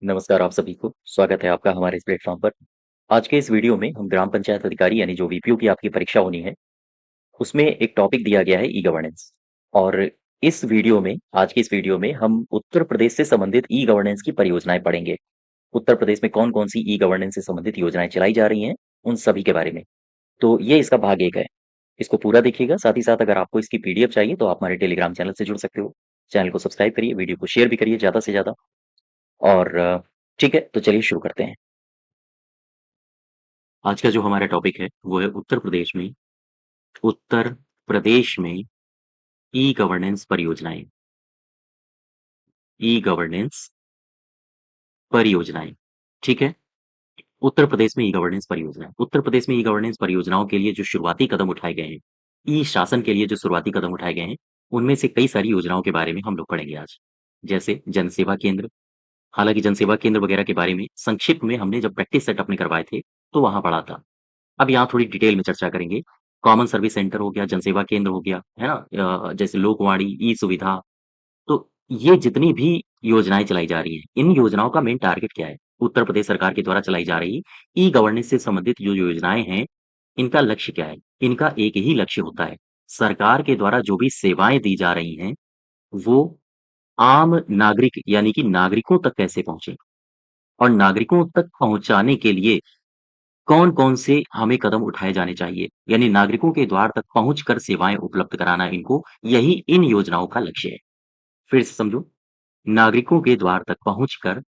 नमस्कार आप सभी को, स्वागत है आपका हमारे इस प्लेटफ़ॉर्म पर। आज के इस वीडियो में हम ग्राम पंचायत अधिकारी यानी जो वीपीओ की आपकी परीक्षा होनी है, उसमें एक टॉपिक दिया गया है ई-गवर्नेंस। और आज की इस वीडियो में हम उत्तर प्रदेश से संबंधित ई-गवर्नेंस की परियोजनाएँ पढ़ेंगे। उत्तर प्रदेश में कौन-कौन सी ई-गवर्नेंस से संबंधित योजनाएँ चलाई जा रही हैं, उन सभी के बारे में। तो ये इसका भाग 1 है। इसको पूरा देखिएगा, साथ ही साथ अगर आपको इसकी पीडीएफ चाहिए तो आप हमारे टेलीग्राम चैनल से जुड़ सकते हो। चैनल को सब्सक्राइब करिए, वीडियो को शेयर भी करिए ज़्यादा से ज़्यादा। और ठीक है, तो चलिए शुरू करते हैं। आज का जो हमारा टॉपिक है वो है उत्तर प्रदेश में ई गवर्नेंस परियोजनाएं। ई गवर्नेंस परियोजनाएं, ठीक है। उत्तर प्रदेश में ई गवर्नेंस परियोजना, उत्तर प्रदेश में ई गवर्नेंस परियोजनाओं के लिए जो शुरुआती कदम उठाए गए हैं, ई शासन के लिए जो शुरुआती कदम उठाए गए हैं, उनमें से कई सारी योजनाओं के बारे में हम लोग पढ़ेंगे आज। जैसे जनसेवा केंद्र। हालांकि जनसेवा केंद्र वगैरह के बारे में संक्षिप्त में हमने जब प्रैक्टिस सेट अपने करवाए थे तो वहां पढ़ा था। अब यहाँ थोड़ी डिटेल में चर्चा करेंगे। कॉमन सर्विस सेंटर हो गया, जनसेवा केंद्र हो गया, है ना? जैसे लोकवाणी, ई-सुविधा, तो ये जितनी भी योजनाएँ चलाई जा रही हैं, इन योजनाओं का मेन टारगेट क्या है? उत्तर प्रदेश सरकार के द्वारा चलाई जा रही ई-गवर्नेंस से संबंधित जो योजनाएँ हैं, इनका लक्ष्य क्या है? इनका एक ही लक्ष्य होता है, सरकार के द्वारा जो भी सेवाएँ दी जा रही हैं, वो आम नागरिक यानी कि नागरिकों तक कैसे पहुँचे? और नागरिकों तक पहुँचाने के लिए कौन-कौन से हमें कदम उठाए जाने चाहिए? यानी नागरिकों के द्वार तक पहुँचकर सेवाएँ उपलब्ध कराना इनको, यही इन योजनाओं का लक्ष्य है। फिर से समझो, नागरिकों के द्वार तक पहुँचकर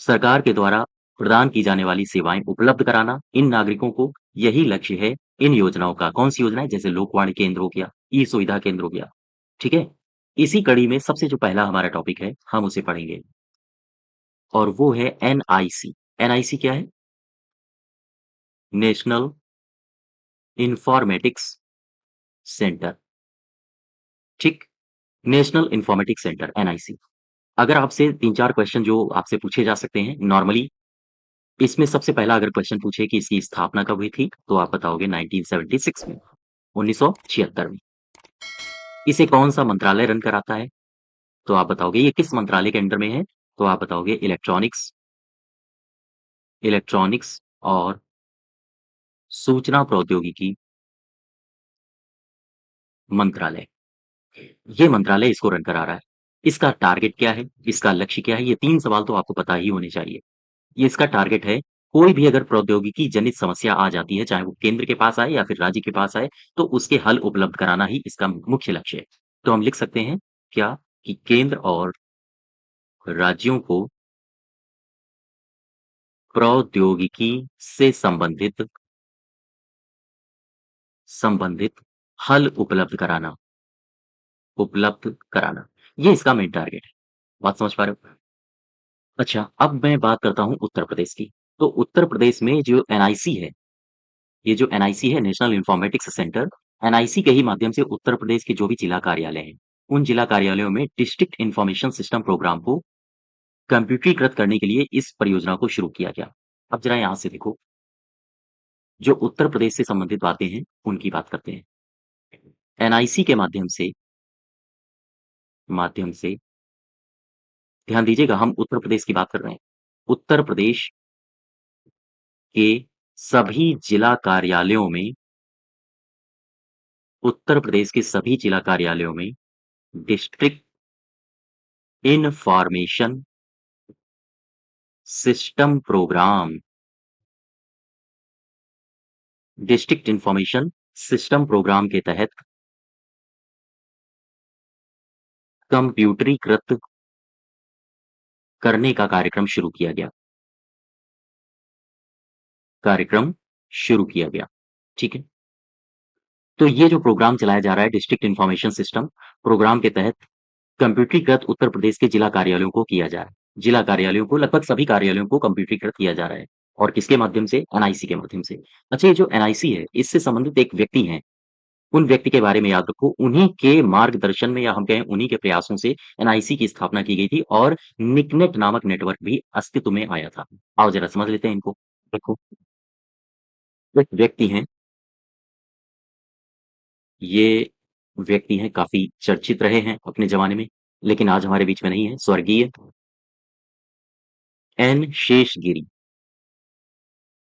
सरकार के द्वारा प्रदान की जाने वाली सेवाएँ उपलब्ध कराना इन नागरिकों को, यही लक्ष्य है इन योजनाओं का। कौन-सी योजनाएँ? जैसे लोकवाणी केंद्र हो गया, ई-सुविधा केंद्र हो गया, ठीक है? इसी कड़ी में सबसे जो पहला हमारा टॉपिक है, हम उसे पढ़ेंगे और वो है एनआईसी। एनआईसी क्या है? नेशनल इन्फॉर्मेटिक्स सेंटर, ठीक? National informatics centre NIC. अगर आपसे 3-4 क्वेश्चन जो आपसे पूछे जा सकते हैं नॉर्मली, इसमें सबसे पहला अगर क्वेश्चन पूछे कि इसकी स्थापना कब हुई थी, तो आप बताओगे 1976 में, 1976 में। इसे कौन-सा मंत्रालय रन कराता है? तो आप बताओगे ये किस मंत्रालय के अंडर में है? तो आप बताओगे इलेक्ट्रॉनिक्स इलेक्ट्रॉनिक्स और सूचना प्रौद्योगिकी मंत्रालय। ये मंत्रालय इसको रन करा रहा है। इसका टारगेट क्या है? इसका लक्ष्य क्या है? ये 3 सवाल तो आपको पता ही होने चाहिए। ये इसका टारगेट है, कोई भी अगर प्रौद्योगिकी जनित समस्या आ जाती है, चाहे वो केंद्र के पास आए या फिर राज्य के पास आए, तो उसके हल उपलब्ध कराना ही इसका मुख्य लक्ष्य है। तो हम लिख सकते हैं क्या? कि केंद्र और राज्यों को प्रौद्योगिकी से संबंधित हल उपलब्ध कराना। ये इसका मेन टारगेट है। बात समझ पा रहे हो? अच्छा, अब मैं बात करता हूँ उत्तर प्रदेश की। तो उत्तर प्रदेश में जो एनआईसी है, ये जो एनआईसी है नेशनल इन्फॉर्मेटिक्स सेंटर, एनआईसी के ही माध्यम से उत्तर प्रदेश के जो भी जिला कार्यालय हैं, उन जिला कार्यालयों में डिस्ट्रिक्ट इन्फॉर्मेशन सिस्टम प्रोग्राम को कंप्यूटरीकृत करने के लिए इस परियोजना को शुरू किया गया। अब जरा यहाँ से देखो, जो उत्तर प्रदेश से संबंधित बातें हैं, उनकी बात करते हैं। एनआईसी के माध्यम से ध्यान दीजिएगा, हम उत्तर प्रदेश की बात कर रहे हैं। उत्तर प्रदेश के सभी जिला कार्यालयों में उत्तर प्रदेश के सभी जिला कार्यालयों में district information system program district information system program के तहत कंप्यूटरीकृत करने का कार्यक्रम शुरू किया गया, ठीक है? तो ये जो प्रोग्राम चलाया जा रहा है डिस्ट्रिक्ट इन्फॉर्मेशन सिस्टम प्रोग्राम के तहत कंप्यूटरीकृत उत्तर प्रदेश के जिला कार्यालयों को किया जा रहा है। जिला कार्यालयों को, लगभग सभी कार्यालयों को कंप्यूटरीकृत किया जा रहा है और किसके माध्यम से? एनआईसी के माध्यम से। अच्छा, ये जो एनआईसी है, इससे संबंधित एक व्यक्ति हैं, उन व्यक्ति के बारे में याद रखो, उन्हीं के मार्गदर्शन में या हम कहें उन्हीं के प्रयासों से एनआईसी की स्थापना की गई थी और निकनेट नामक नेटवर्क भी अस्तित्व में आया था। आओ ज़रा समझ लेते हैं इनको। देखो, एक व्यक्ति हैं, ये व्यक्ति हैं, काफ़ी चर्चित रहे हैं अपने ज़माने में, लेकिन आज हमारे बीच में नहीं है, स्वर्गीय एन शेषगिरी,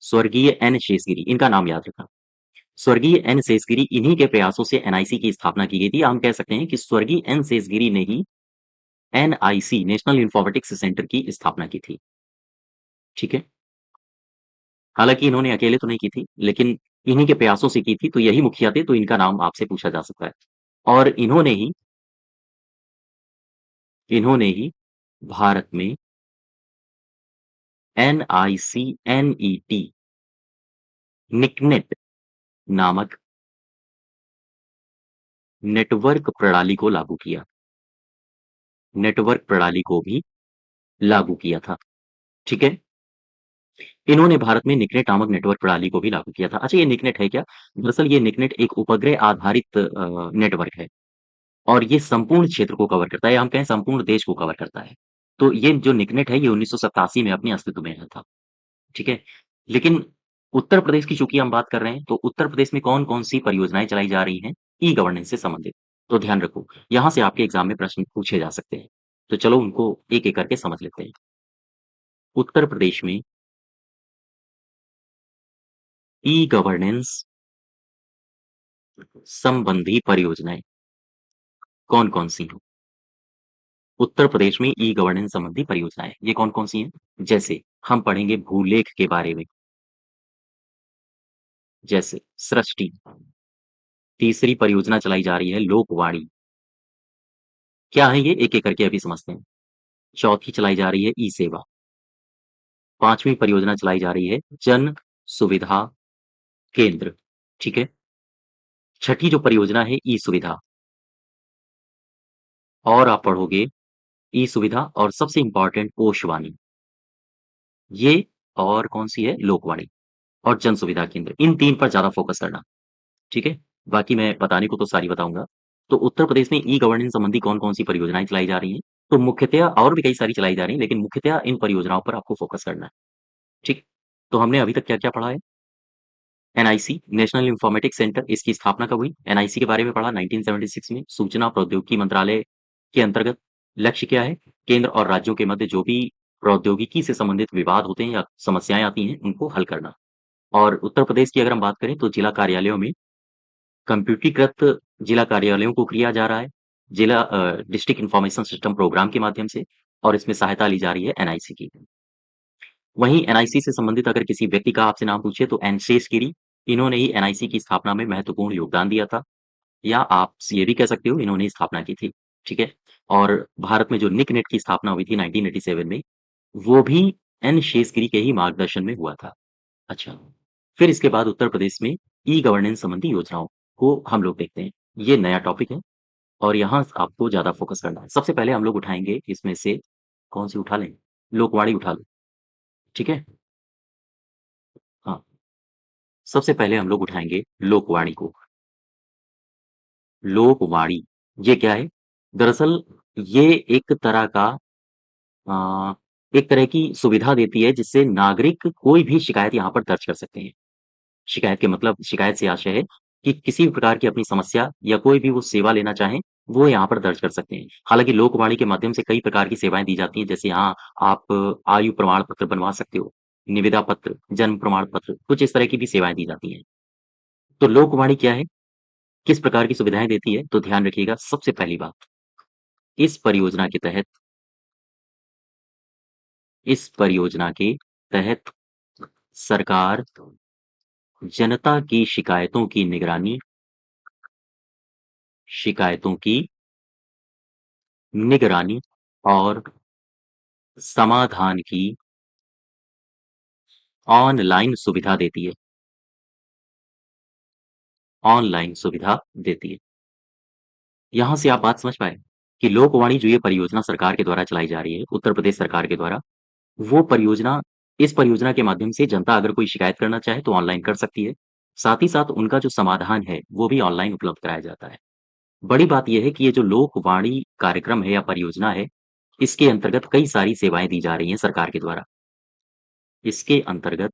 स्वर्गीय एन शेषगिरी, इनका नाम याद रखना। स्वर्गीय एन शेषगिरी, इन्हीं के प्रयासों से एनआईसी की स्थापना की गई थी। हम कह सकते हैं कि स्वर्गीय एन शेषगिरी ने ही एनआईसी, नेशनल इन्फॉर्मेटिक्स सेंटर की स्थापना की थी। ठीक है? हालाँकि इन्होंने अकेले तो नहीं की थी, लेकिन इन्हीं के प्रयासों से की थी, तो यही मुखिया थे, तो इनका नाम आपसे पूछा जा सकता है। और इन्होंने ही भारत में NICNET, निकनेट नामक नेटवर्क प्रणाली को लागू किया। नेटवर्क प्रणाली को भी लागू किया था। ठीक है? इन्होंने भारत में निकनेट नामक नेटवर्क प्रणाली को भी लागू किया था। अच्छा, ये निकनेट है क्या? दरअसल ये निकनेट एक उपग्रह आधारित नेटवर्क है और ये संपूर्ण क्षेत्र को कवर करता है, या हम कहें संपूर्ण देश को कवर करता है। तो ये जो निकनेट है, ये 1987 में अपने अस्तित्व में आया था। ठीक है? लेकिन उत्तर प्रदेश की चूँकि हम बात कर रहे हैं, तो उत्तर प्रदेश में कौन-कौन सी परियोजनाएँ चलाई जा रही हैं ई-गवर्नेंस से संबंधित? तो ध्यान रखो, यहाँ से आपके एग्ज़ाम में प्रश्न पूछे जा सकते हैं। तो चलो उनको एक-एक करके समझ लेते हैं। उत्तर प्रदेश में ई-गवर्नेंस संबंधी परियोजनाएँ कौन-कौन सी हैं? उत्तर प्रदेश में ई-गवर्नेंस संबंधी परियोजनाएँ, ये कौन-कौन सी हैं? जैसे हम पढ़ेंगे भूलेख के बारे में, जैसे सृष्टि। तीसरी परियोजना चलाई जा रही है लोकवाणी। क्या है ये? एक-एक करके अभी समझते हैं। चौथी चलाई जा रही है ई-सेवा। 5वीं परियोजना चलाई जा रही है जन सुविधा केंद्र। ठीक है? छठी जो परियोजना है ई-सुविधा, और आप पढ़ोगे ई-सुविधा और सबसे इम्पोर्टेंट कोशवाणी। ये और कौन-सी है? लोकवाणी और जन सुविधा केंद्र। इन 3 पर ज़्यादा फ़ोकस करना। ठीक है? बाकी मैं बताने को तो सारी बताऊँगा। तो उत्तर प्रदेश में ई-गवर्नेंस संबंधी कौन-कौन सी परियोजनाएँ चलाई जा रही हैं? तो मुख्यतया और भी कई सारी चलाई जा रही हैं, लेकिन मुख्यतया इन परियोजनाओं पर आपको फ़ोकस करना है। ठीक? तो हमने अभी तक क्या-क्या पढ़ा है? एनआईसी, नेशनल इन्फॉर्मेटिक्स सेंटर, इसकी स्थापना कब हुई? एनआईसी के बारे में पढ़ा 1976 में, सूचना प्रौद्योगिकी मंत्रालय के अंतर्गत। लक्ष्य क्या है? केंद्र और राज्यों के मध्य जो भी प्रौद्योगिकी से संबंधित विवाद होते हैं या समस्याएँ आती हैं, उनको हल करना। और उत्तर प्रदेश की अगर हम बात करें, तो जिला कार्यालयों में कंप्यूटरीकृत जिला कार्यालयों को किया जा रहा है, डिस्ट्रिक्ट इन्फॉर्मेशन सिस्टम प्रोग्राम के माध्यम से, और इसमें सहायता ली जा रही है एनआईसी की। वहीं एनआईसी से संबंधित अगर किसी व्यक्ति का आपसे नाम पूछे, तो एन शेषगिरी, इन्होंने ही एनआईसी की स्थापना में महत्वपूर्ण योगदान दिया था, या आप ये भी कह सकते हो इन्होंने ही स्थापना की थी। ठीक है? और भारत में जो निकनेट की स्थापना हुई थी 1987 में, वो भी एन शेषगिरी के ही मार्गदर्शन में हुआ था। अच्छा, फिर इसके बाद उत्तर प्रदेश में ई-गवर्नेंस संबंधी योजनाओं को हम लोग देखते हैं। ये नया टॉपिक है और यहाँ आपको ज़्यादा फ़ोकस करना है। सबसे पहले हम लोग उठाएँगे इसमें से, कौन-सी उठा लें? लोकवाणी उठा लो, ठीक है? हाँ, सबसे पहले हम लोग उठाएँगे लोकवाणी को। लोकवाणी, ये क्या है? दरअसल ये अ, एक तरह की सुविधा देती है, जिससे नागरिक कोई भी शिकायत यहाँ पर दर्ज कर सकते हैं। शिकायत के मतलब, शिकायत से आशय है कि किसी भी प्रकार की अपनी समस्या या कोई भी वो सेवा लेना चाहें, वो यहाँ पर दर्ज कर सकते हैं। हालाँकि लोकवाणी के माध्यम से कई प्रकार की सेवाएँ दी जाती हैं, जैसे यहाँ आप आयु प्रमाण पत्र बनवा सकते हो, निविदा पत्र, जन्म प्रमाण पत्र, कुछ इस तरह की भी सेवाएँ दी जाती हैं। तो लोकवाणी क्या है? किस प्रकार की सुविधाएँ देती है? तो ध्यान रखिएगा, सबसे पहली बात, इस परियोजना के तहत इस परियोजना के तहत सरकार जनता की शिकायतों की निगरानी और समाधान की ऑनलाइन सुविधा देती है। ऑनलाइन सुविधा देती है। यहाँ से आप बात समझ पाए कि लोकवाणी जो ये परियोजना सरकार के द्वारा चलाई जा रही है, उत्तर प्रदेश सरकार के द्वारा, वो परियोजना इस परियोजना के माध्यम से जनता अगर कोई शिकायत करना चाहे तो ऑनलाइन कर सकती है। साथ ही साथ उनका जो समाधान है, वो भी ऑनलाइन उपलब्ध कराया जाता है। बड़ी बात ये है कि ये जो लोकवाणी कार्यक्रम है या परियोजना है, इसके अंतर्गत कई सारी सेवाएँ दी जा रही हैं सरकार के द्वारा। इसके अंतर्गत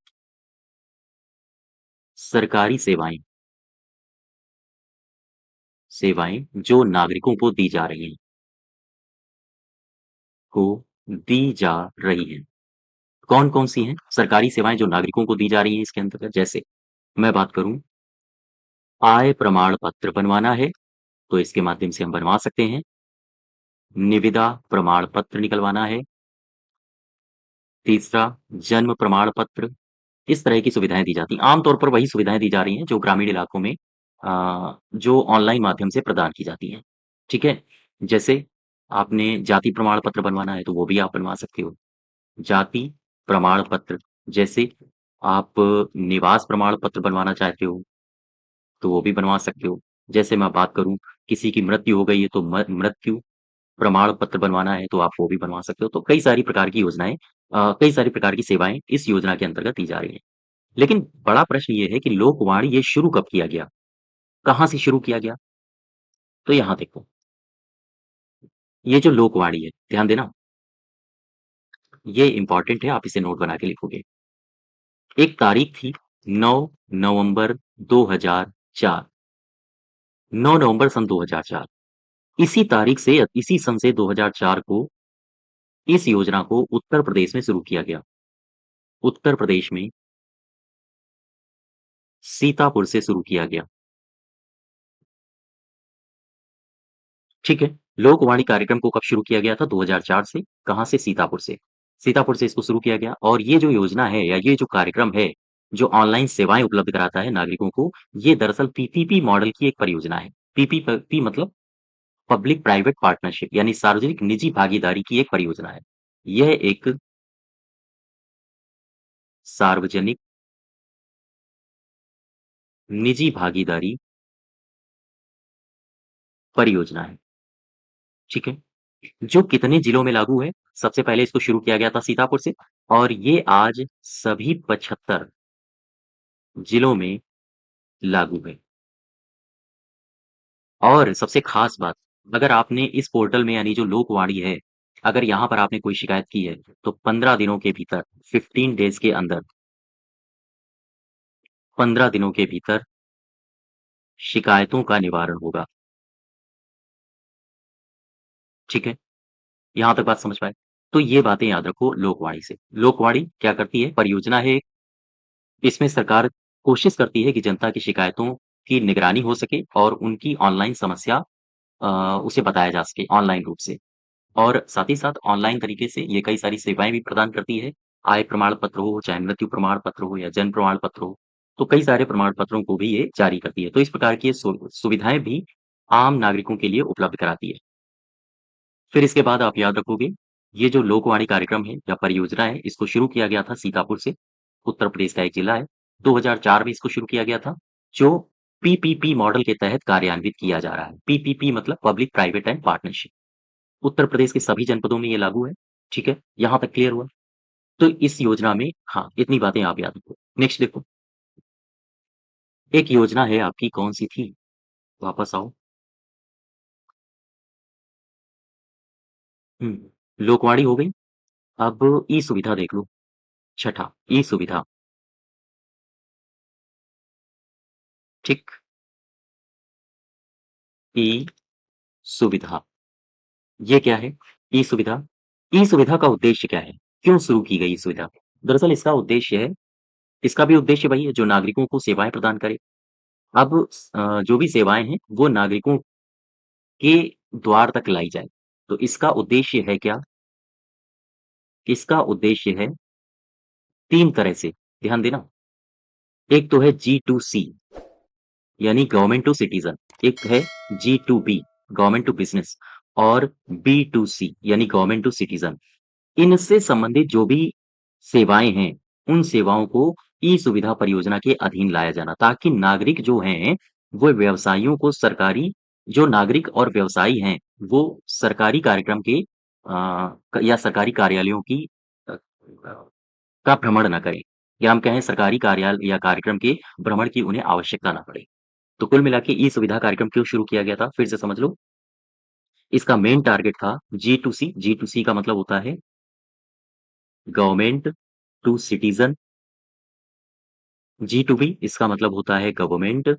सरकारी सेवाएँ जो नागरिकों को दी जा रही हैं, को दी जा रही हैं। कौन-कौन सी हैं सरकारी सेवाएँ जो नागरिकों को दी जा रही हैं इसके अंतर्गत? जैसे मैं बात करूँ, आय प्रमाण पत्र बनवाना है, तो इसके माध्यम से हम बनवा सकते हैं। निविदा प्रमाण पत्र निकलवाना है। तीसरा, जन्म प्रमाण पत्र। इस तरह की सुविधाएँ दी जाती हैं। आम तौर पर वही सुविधाएँ दी जा रही हैं जो ग्रामीण इलाकों में जो ऑनलाइन माध्यम से प्रदान की जाती हैं। ठीक है? जैसे आपने जाति प्रमाण पत्र बनवाना है, तो वो भी आप बनवा सकते हो। जाति प्रमाण पत्र, जैसे आप निवास प्रमाण पत्र बनवाना चाहते हो, तो वो भी बनवा सकते हो। जैसे मैं बात करूँ, किसी की मृत्यु हो गई है, तो म मृत्यु प्रमाण पत्र बनवाना है, तो आप वो भी बनवा सकते हो। तो कई सारी प्रकार की योजनाएँ कई सारी प्रकार की सेवाएँ इस योजना के अंतर्गत दी जा रही हैं। लेकिन बड़ा प्रश्न ये है कि लोकवाणी ये शुरू कब किया गया? कहाँ से शुरू किया गया? तो यहाँ देखो, ये जो लोकवाणी है, ध्यान देना, ये इम्पोर्टेंट है, आप इसे नोट बना के लिखोगे। एक तारीख थी 9 नवंबर 2004, 9 नवंबर सन 2004। इसी तारीख से इसी सन से 2004 को इस योजना को उत्तर प्रदेश में शुरू किया गया। उत्तर प्रदेश में सीतापुर से शुरू किया गया। ठीक है। लोकवाणी कार्यक्रम को कब शुरू किया गया था? 2004 से। कहाँ से? सीतापुर से। सीतापुर से इसको शुरू किया गया और ये जो योजना है या ये जो कार्यक्रम है, जो ऑनलाइन सेवाएँ उपलब्ध कराता है नागरिकों को, ये दरअसल पीपीपी मॉडल की एक परियोजना है। पी मतलब पब्लिक प्राइवेट पार्टनरशिप, यानी सार्वजनिक निजी भागीदारी की एक परियोजना है। यह एक सार्वजनिक निजी भागीदारी परियोजना है। ठीक है? जो कितने जिलों में लागू है? सबसे पहले इसको शुरू किया गया था सीतापुर से और ये आज सभी 75 जिलों में लागू है। और सबसे ख़ास बात, अगर आपने इस पोर्टल में यानी जो लोकवाणी है, अगर यहाँ पर आपने कोई शिकायत की है, तो 15 दिनों के भीतर 15 डेज़ के अंदर 15 दिनों के भीतर शिकायतों का निवारण होगा। ठीक है? यहाँ तक बात समझ पाए? तो ये बातें याद रखो लोकवाणी से। लोकवाणी क्या करती है? परियोजना है, इसमें सरकार कोशिश करती है कि जनता की शिकायतों की निगरानी हो सके और उनकी ऑनलाइन समस्या अ, उसे बताया जा सके ऑनलाइन रूप से। और साथ ही साथ ऑनलाइन तरीके से ये कई सारी सेवाएँ भी प्रदान करती है। आय प्रमाण पत्र हो, चाहे मृत्यु प्रमाण पत्र हो या जन्म प्रमाण पत्र हो, तो कई सारे प्रमाण पत्रों को भी ये जारी करती है। तो इस प्रकार की ये सुविधाएँ भी आम नागरिकों के लिए उपलब्ध कराती है। फिर इसके बाद आप याद रखोगे, ये जो लोकवाणी कार्यक्रम है या परियोजना है, इसको शुरू किया गया था सीतापुर से, उत्तर प्रदेश का एक जिला है। 2004 में इसको शुरू किया गया था, जो पीपीपी मॉडल के तहत कार्यान्वित किया जा रहा है। पीपीपी मतलब public private and partnership. Uttar Pradesh के सभी जनपदों में ये लागू है, ठीक है? यहाँ तक क्लियर हुआ? तो इस योजना में हाँ, इतनी बातें आप याद रखो। नेक्स्ट देखो, एक योजना है आपकी कौन-सी थी? वापस आओ। हुँ, लोकवाणी हो गई, अब ई-सुविधा देख लो, छठा ई-सुविधा, ठीक? ई-सुविधा, ये क्या है? ई-सुविधा, ई-सुविधा का उद्देश्य क्या है? क्यों शुरू की गई ई-सुविधा? दरअसल इसका उद्देश्य है, इसका भी उद्देश्य वही है जो नागरिकों को सेवाएँ प्रदान करे। अब जो भी सेवाएँ हैं, वो नागरिकों के द्वार तक लाई जाए। तो इसका उद्देश्य है क्या? इसका उद्देश्य है 3 तरह से, ध्यान देना। एक तो है G2C यानी गवर्नमेंट टू सिटीज़न, एक है G2B गवर्नमेंट टू बिज़नेस और B2C यानी गवर्नमेंट टू सिटीज़न। इनसे संबंधित जो भी सेवाएँ हैं, उन सेवाओं को ई-सुविधा परियोजना के अधीन लाया जाना ताकि नागरिक जो हैं, वो व्यवसायियों को सरकारी जो नागरिक और व्यवसायी हैं, वो सरकारी कार्यक्रम के या सरकारी कार्यालयों की अ, का भ्रमण ना करें या हम कहें सरकारी कार्यालय या कार्यक्रम के भ्रमण की उन्हें आवश्यकता ना पड़े। तो कुल मिला के ई-सुविधा कार्यक्रम क्यों शुरू किया गया था? फिर से समझ लो। इसका मेन टारगेट था जी टू सी का मतलब होता है गवर्नमेंट टू सिटीज़न, जी2बी इसका मतलब होता है गवर्नमेंट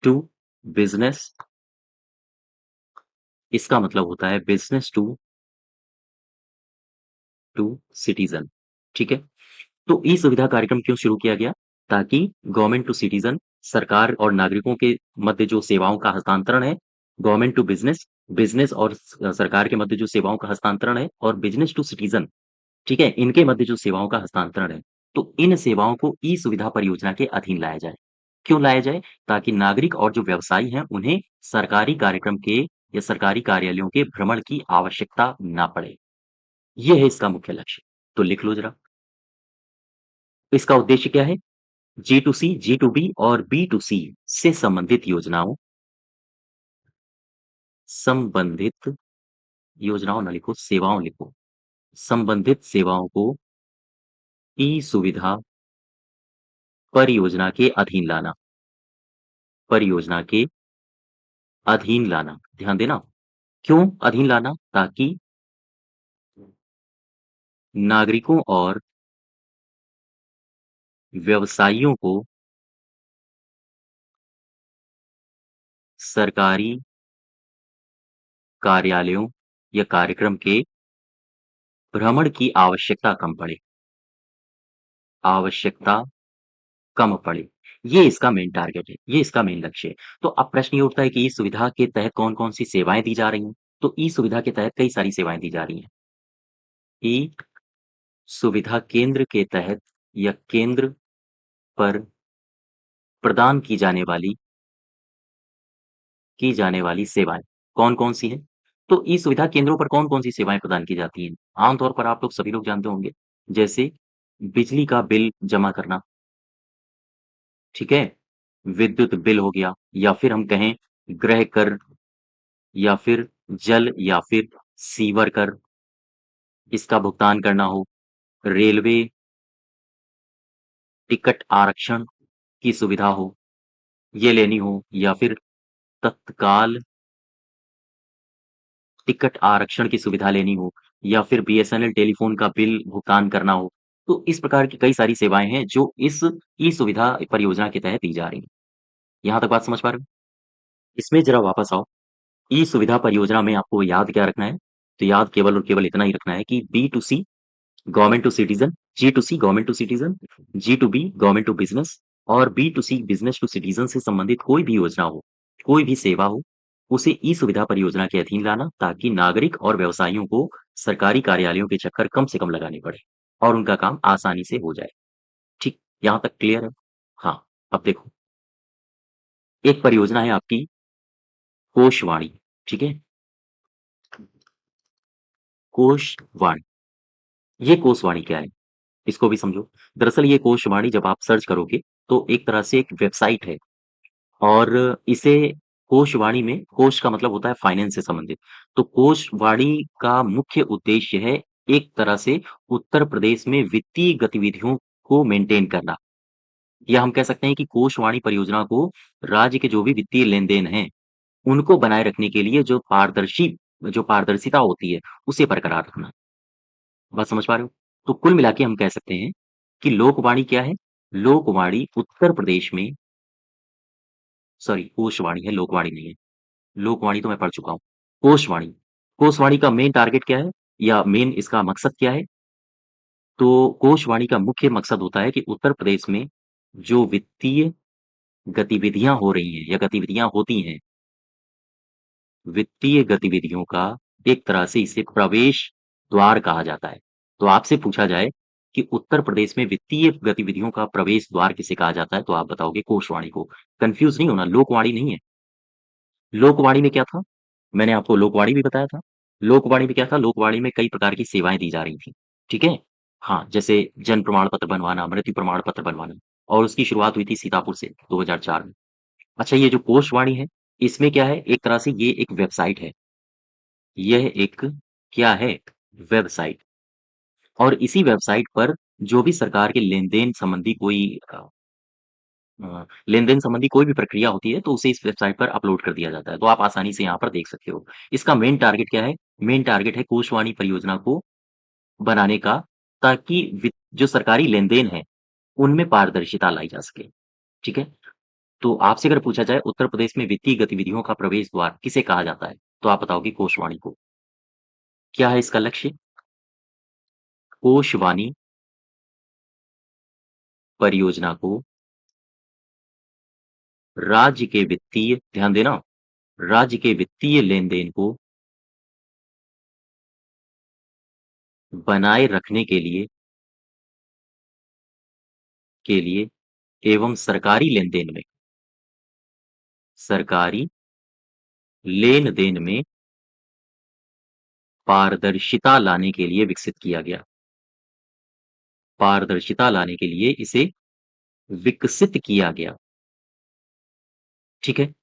टू बिज़नेस, इसका मतलब होता है बिज़नेस टू टू सिटीजन। ठीक है? तो ई सुविधा कार्यक्रम क्यों शुरू किया गया? ताकि गवर्नमेंट टू सिटीजन, सरकार और नागरिकों के मध्य जो सेवाओं का हस्तांतरण है, गवर्नमेंट टू बिज़नेस, बिज़नेस और सरकार के मध्य जो सेवाओं का हस्तांतरण है, और बिज़नेस टू सिटीजन, ठीक है? इनके मध्य जो सेवाओं का हस्तांतरण है, तो इन सेवाओं को ई सुविधा परियोजना के अधीन लाया जाए। क्यों लाया जाए? ताकि नागरिक और जो व्यवसायी हैं, उन्हें सरकारी कार्यक्रम के या सरकारी कार्यालयों के भ्रमण की आवश्यकता ना पड़े। ये है इसका मुख्य लक्ष्य। तो लिख लो ज़रा। इसका उद्देश्य क्या है? G to C, G to B और बी टू सी से संबंधित योजनाओं ना लिखो, सेवाओं लिखो। संबंधित सेवाओं को ई सुविधा परियोजना के अधीन लाना, परियोजना के अधीन लाना। ध्यान देना, क्यों अधीन लाना? ताकि नागरिकों और व्यवसायियों को सरकारी कार्यालयों या कार्यक्रम के भ्रमण की आवश्यकता कम पड़े। ये इसका मेन टारगेट है, ये इसका मेन लक्ष्य है। तो अब प्रश्न ये उठता है कि इस सुविधा के तहत कौन-कौन सी सेवाएँ दी जा रही हैं? तो ई सुविधा के तहत कई सारी सेवाएँ दी जा रही हैं। ई सुविधा केंद्र के तहत या केंद्र पर प्रदान की जाने वाली सेवाएँ कौन-कौन सी हैं? तो ई सुविधा केंद्रों पर कौन-कौन सी सेवाएँ प्रदान की जाती हैं? आम तौर पर आप लोग सभी लोग जानते होंगे, जैसे बिजली का बिल जमा करना, ठीक है? विद्युत बिल हो गया, या फिर हम कहें गृह कर, या फिर जल या फिर सीवर कर, इसका भुगतान करना हो, रेलवे टिकट आरक्षण की सुविधा हो, ये लेनी हो, या फिर तत्काल टिकट आरक्षण की सुविधा लेनी हो, या फिर बीएसएनएल टेलीफ़ोन का बिल भुगतान करना हो। तो इस प्रकार की कई सारी सेवाएँ हैं जो इस ई-सुविधा परियोजना के तहत दी जा रही हैं। यहाँ तक बात समझ पा रहे हो? इसमें ज़रा वापस आओ। ई-सुविधा परियोजना में आपको याद क्या रखना है? तो याद केवल और केवल इतना ही रखना है कि B to C government to citizen, G to C government to citizen, G to B government to business, और B to C business to citizen से संबंधित कोई भी योजना हो, कोई भी सेवा हो, उसे ई-सुविधा परियोजना के अधीन लाना, ताकि नागरिक और व्यवसायियों को सरकारी कार्यालयों के चक्कर कम से कम लगाने पड़े और उनका काम आसानी से हो जाए। ठीक, यहाँ तक क्लियर है? हाँ, अब देखो, एक परियोजना है आपकी कोशवाणी, ठीक है? कोशवाणी, ये कोशवाणी क्या है? इसको भी समझो। दरअसल ये कोशवाणी जब आप सर्च करोगे, तो एक तरह से एक वेबसाइट है, और इसे कोशवाणी में, कोश का मतलब होता है फाइनेंस से संबंधित। तो कोशवाणी का मुख्य उद्देश्य है एक तरह से उत्तर प्रदेश में वित्तीय गतिविधियों को मेंटेन करना, या हम कह सकते हैं कि कोशवाणी परियोजना को राज्य के जो भी वित्तीय लेन-देन हैं, उनको बनाए रखने के लिए जो पारदर्शिता होती है, उसे बरकरार रखना। बात समझ पा रहे हो? तो कुल मिला के हम कह सकते हैं कि लोकवाणी क्या है? लोकवाणी उत्तर प्रदेश में, सॉरी, कोशवाणी है, लोकवाणी नहीं है। लोकवाणी तो मैं पढ़ चुका हूँ। कोशवाणी, कोशवाणी का मेन टारगेट क्या है, या मेन इसका मकसद क्या है? तो कोशवाणी का मुख्य मकसद होता है कि उत्तर प्रदेश में जो वित्तीय गतिविधियाँ हो रही हैं या गतिविधियाँ होती हैं, वित्तीय गतिविधियों का एक तरह से इसे प्रवेश द्वार कहा जाता है। तो आपसे पूछा जाए कि उत्तर प्रदेश में वित्तीय गतिविधियों का प्रवेश द्वार किसे कहा जाता है, तो आप बताओगे कोशवाणी को। कन्फ्यूज़ नहीं होना, लोकवाणी नहीं है। लोकवाणी में क्या था? मैंने आपको लोकवाणी भी बताया था। लोकवाणी में क्या था? लोकवाणी में कई प्रकार की सेवाएँ दी जा रही थी, ठीक है? हाँ, जैसे जन्म प्रमाण पत्र बनवाना, मृत्यु प्रमाण पत्र बनवाना, और उसकी शुरुआत हुई थी सीतापुर से 2004 में। अच्छा, ये जो कोशवाणी है, इसमें क्या है? एक तरह से ये एक वेबसाइट है। यह एक क्या है? वेबसाइट। और इसी वेबसाइट पर जो भी सरकार के लेन-देन संबंधी कोई भी प्रक्रिया होती है, तो उसे इस वेबसाइट पर अपलोड कर दिया जाता है। तो आप आसानी से यहाँ पर देख सकते हो। इसका मेन टारगेट क्या है? मेन टारगेट है कोशवाणी परियोजना को बनाने का, ताकि जो सरकारी लेन-देन है, उनमें पारदर्शिता लाई जा सके। ठीक है? तो आपसे अगर पूछा जाए उत्तर प्रदेश में वित्तीय गतिविधियों का प्रवेश द्वार किसे कहा जाता है? तो आप बताओगे कोशवाणी को। क्या है इसका लक्ष्य? कोशवाणी परियोजना को राज्य के वित्तीय, ध्यान देना, राज्य के वित्तीय लेन-देन को बनाए रखने के लिए एवं सरकारी लेन-देन में पारदर्शिता लाने के लिए विकसित किया गया। पारदर्शिता लाने के लिए इसे विकसित किया गया। ठीक है?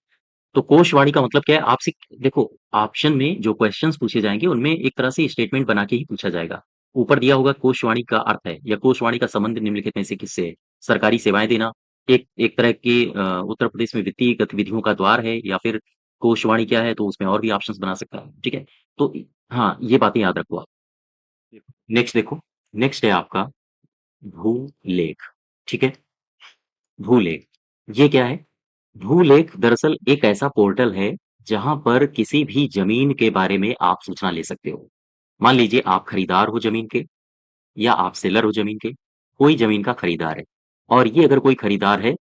तो कोशवाणी का मतलब क्या है? आपसे देखो, ऑप्शन में जो क्वेश्चंस पूछे जाएँगे, उनमें एक तरह से स्टेटमेंट बना के ही पूछा जाएगा। ऊपर दिया होगा कोशवाणी का अर्थ है या कोशवाणी का संबंध निम्नलिखित में से किससे है? सरकारी सेवाएँ देना, एक एक तरह के उत्तर प्रदेश में वित्तीय गतिविधियों का द्वार है, या फिर कोशवाणी क्या है? तो उसमें और भी ऑप्शंस बना सकता है। ठीक है? तो हाँ, ये बातें याद रखो आप। नेक्स्ट देखो, नेक्स्ट है आपका भूलेख। ठीक है? भूलेख, ये क्या है? भूलेख दरअसल एक ऐसा पोर्टल है जहां पर किसी भी जमीन के बारे में आप सूचना ले सकते हो। मान लीजिए आप खरीदार हो जमीन के, या आप सेलर हो जमीन के, कोई जमीन का खरीदार है, और ये अगर कोई खरीदार है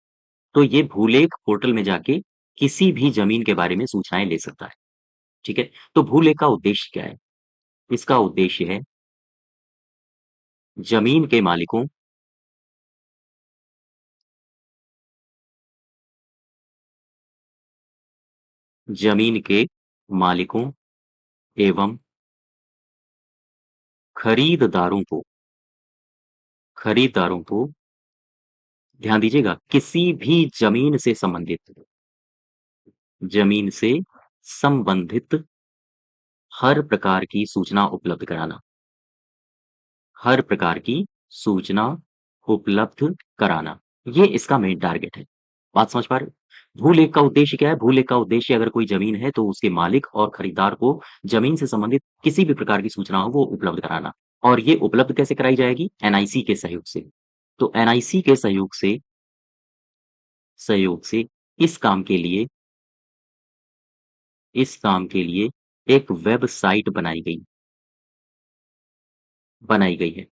तो ये भूलेख पोर्टल में जाके किसी भी जमीन के बारे में सूचनाएं ले सकता है। ठीक है? तो भूलेख का उद्देश्य क्या है? इसका उद्देश्य है जमीन के मालिकों जमीन के मालिकों एवं खरीददारों को खरीददारों को ध्यान दीजिएगा, किसी भी जमीन से संबंधित हर प्रकार की सूचना उपलब्ध कराना। हर प्रकार की सूचना उपलब्ध कराना, ये इसका मेन टारगेट है। बात समझ पा रहे हो? भूलेख का उद्देश्य क्या है? भूलेख का उद्देश्य, अगर कोई जमीन है तो उसके मालिक और खरीदार को जमीन से संबंधित किसी भी प्रकार की सूचना हो वो उपलब्ध कराना। और ये उपलब्ध कैसे कराई जाएगी? एनआईसी के सहयोग से। तो एनआईसी के सहयोग से इस काम के लिए इस काम के लिए एक वेबसाइट बनाई गई है,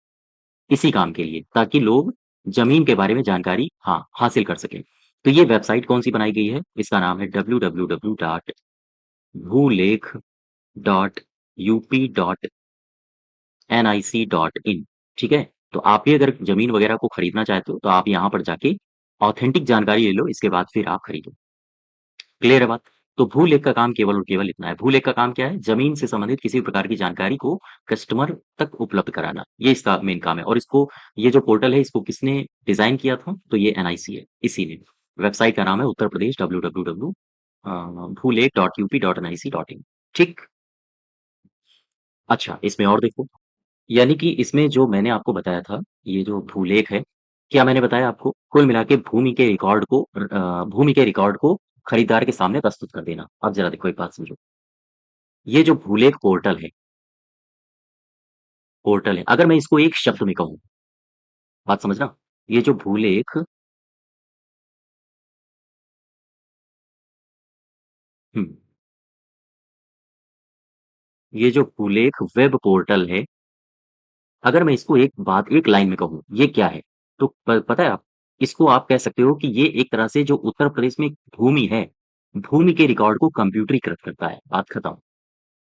इसी काम के लिए, ताकि लोग ज़मीन के बारे में जानकारी, हाँ, हासिल कर सकें। तो ये वेबसाइट कौन-सी बनाई गई है? इसका नाम है www.bhuleख.up.nic.in। ठीक है? तो आप भी अगर ज़मीन वगैरह को खरीदना चाहते हो, तो आप यहाँ पर जाके ऑथेंटिक जानकारी ले लो, इसके बाद फिर आप खरीदो। क्लियर है बात? तो भूलेख का काम केवल और केवल इतना है। भूलेख का काम क्या है? ज़मीन से संबंधित किसी भी प्रकार की जानकारी को कस्टमर तक उपलब्ध कराना, ये इसका मेन काम है। और इसको, ये जो पोर्टल है, इसको किसने डिज़ाइन किया था? तो ये एनआईसी है, इसी ने। वेबसाइट का नाम है उत्तर प्रदेश www bhulegh.up.nic.in। ठीक? अच्छा, इसमें और देखो, यानी कि इसमें जो मैंने आपको बताया था, ये जो भूलेख है, क्या मैंने बताया आपको? कुल मिला के भूमि के रिकॉर्ड को खरीदार के सामने प्रस्तुत कर देना। अब ज़रा देखो, एक बात समझो। ये जो भूलेख पोर्टल है, अगर मैं इसको एक शब्द में कहूँ, बात समझना, ये जो भूलेख हुँ, ये जो भूलेख वेब पोर्टल है, अगर मैं इसको एक लाइन में कहूँ, ये क्या है? तो पता है आप, इसको आप कह सकते हो कि ये एक तरह से जो उत्तर प्रदेश में भूमि है, भूमि के रिकॉर्ड को कंप्यूटरीकृत करता है, बात खत्म।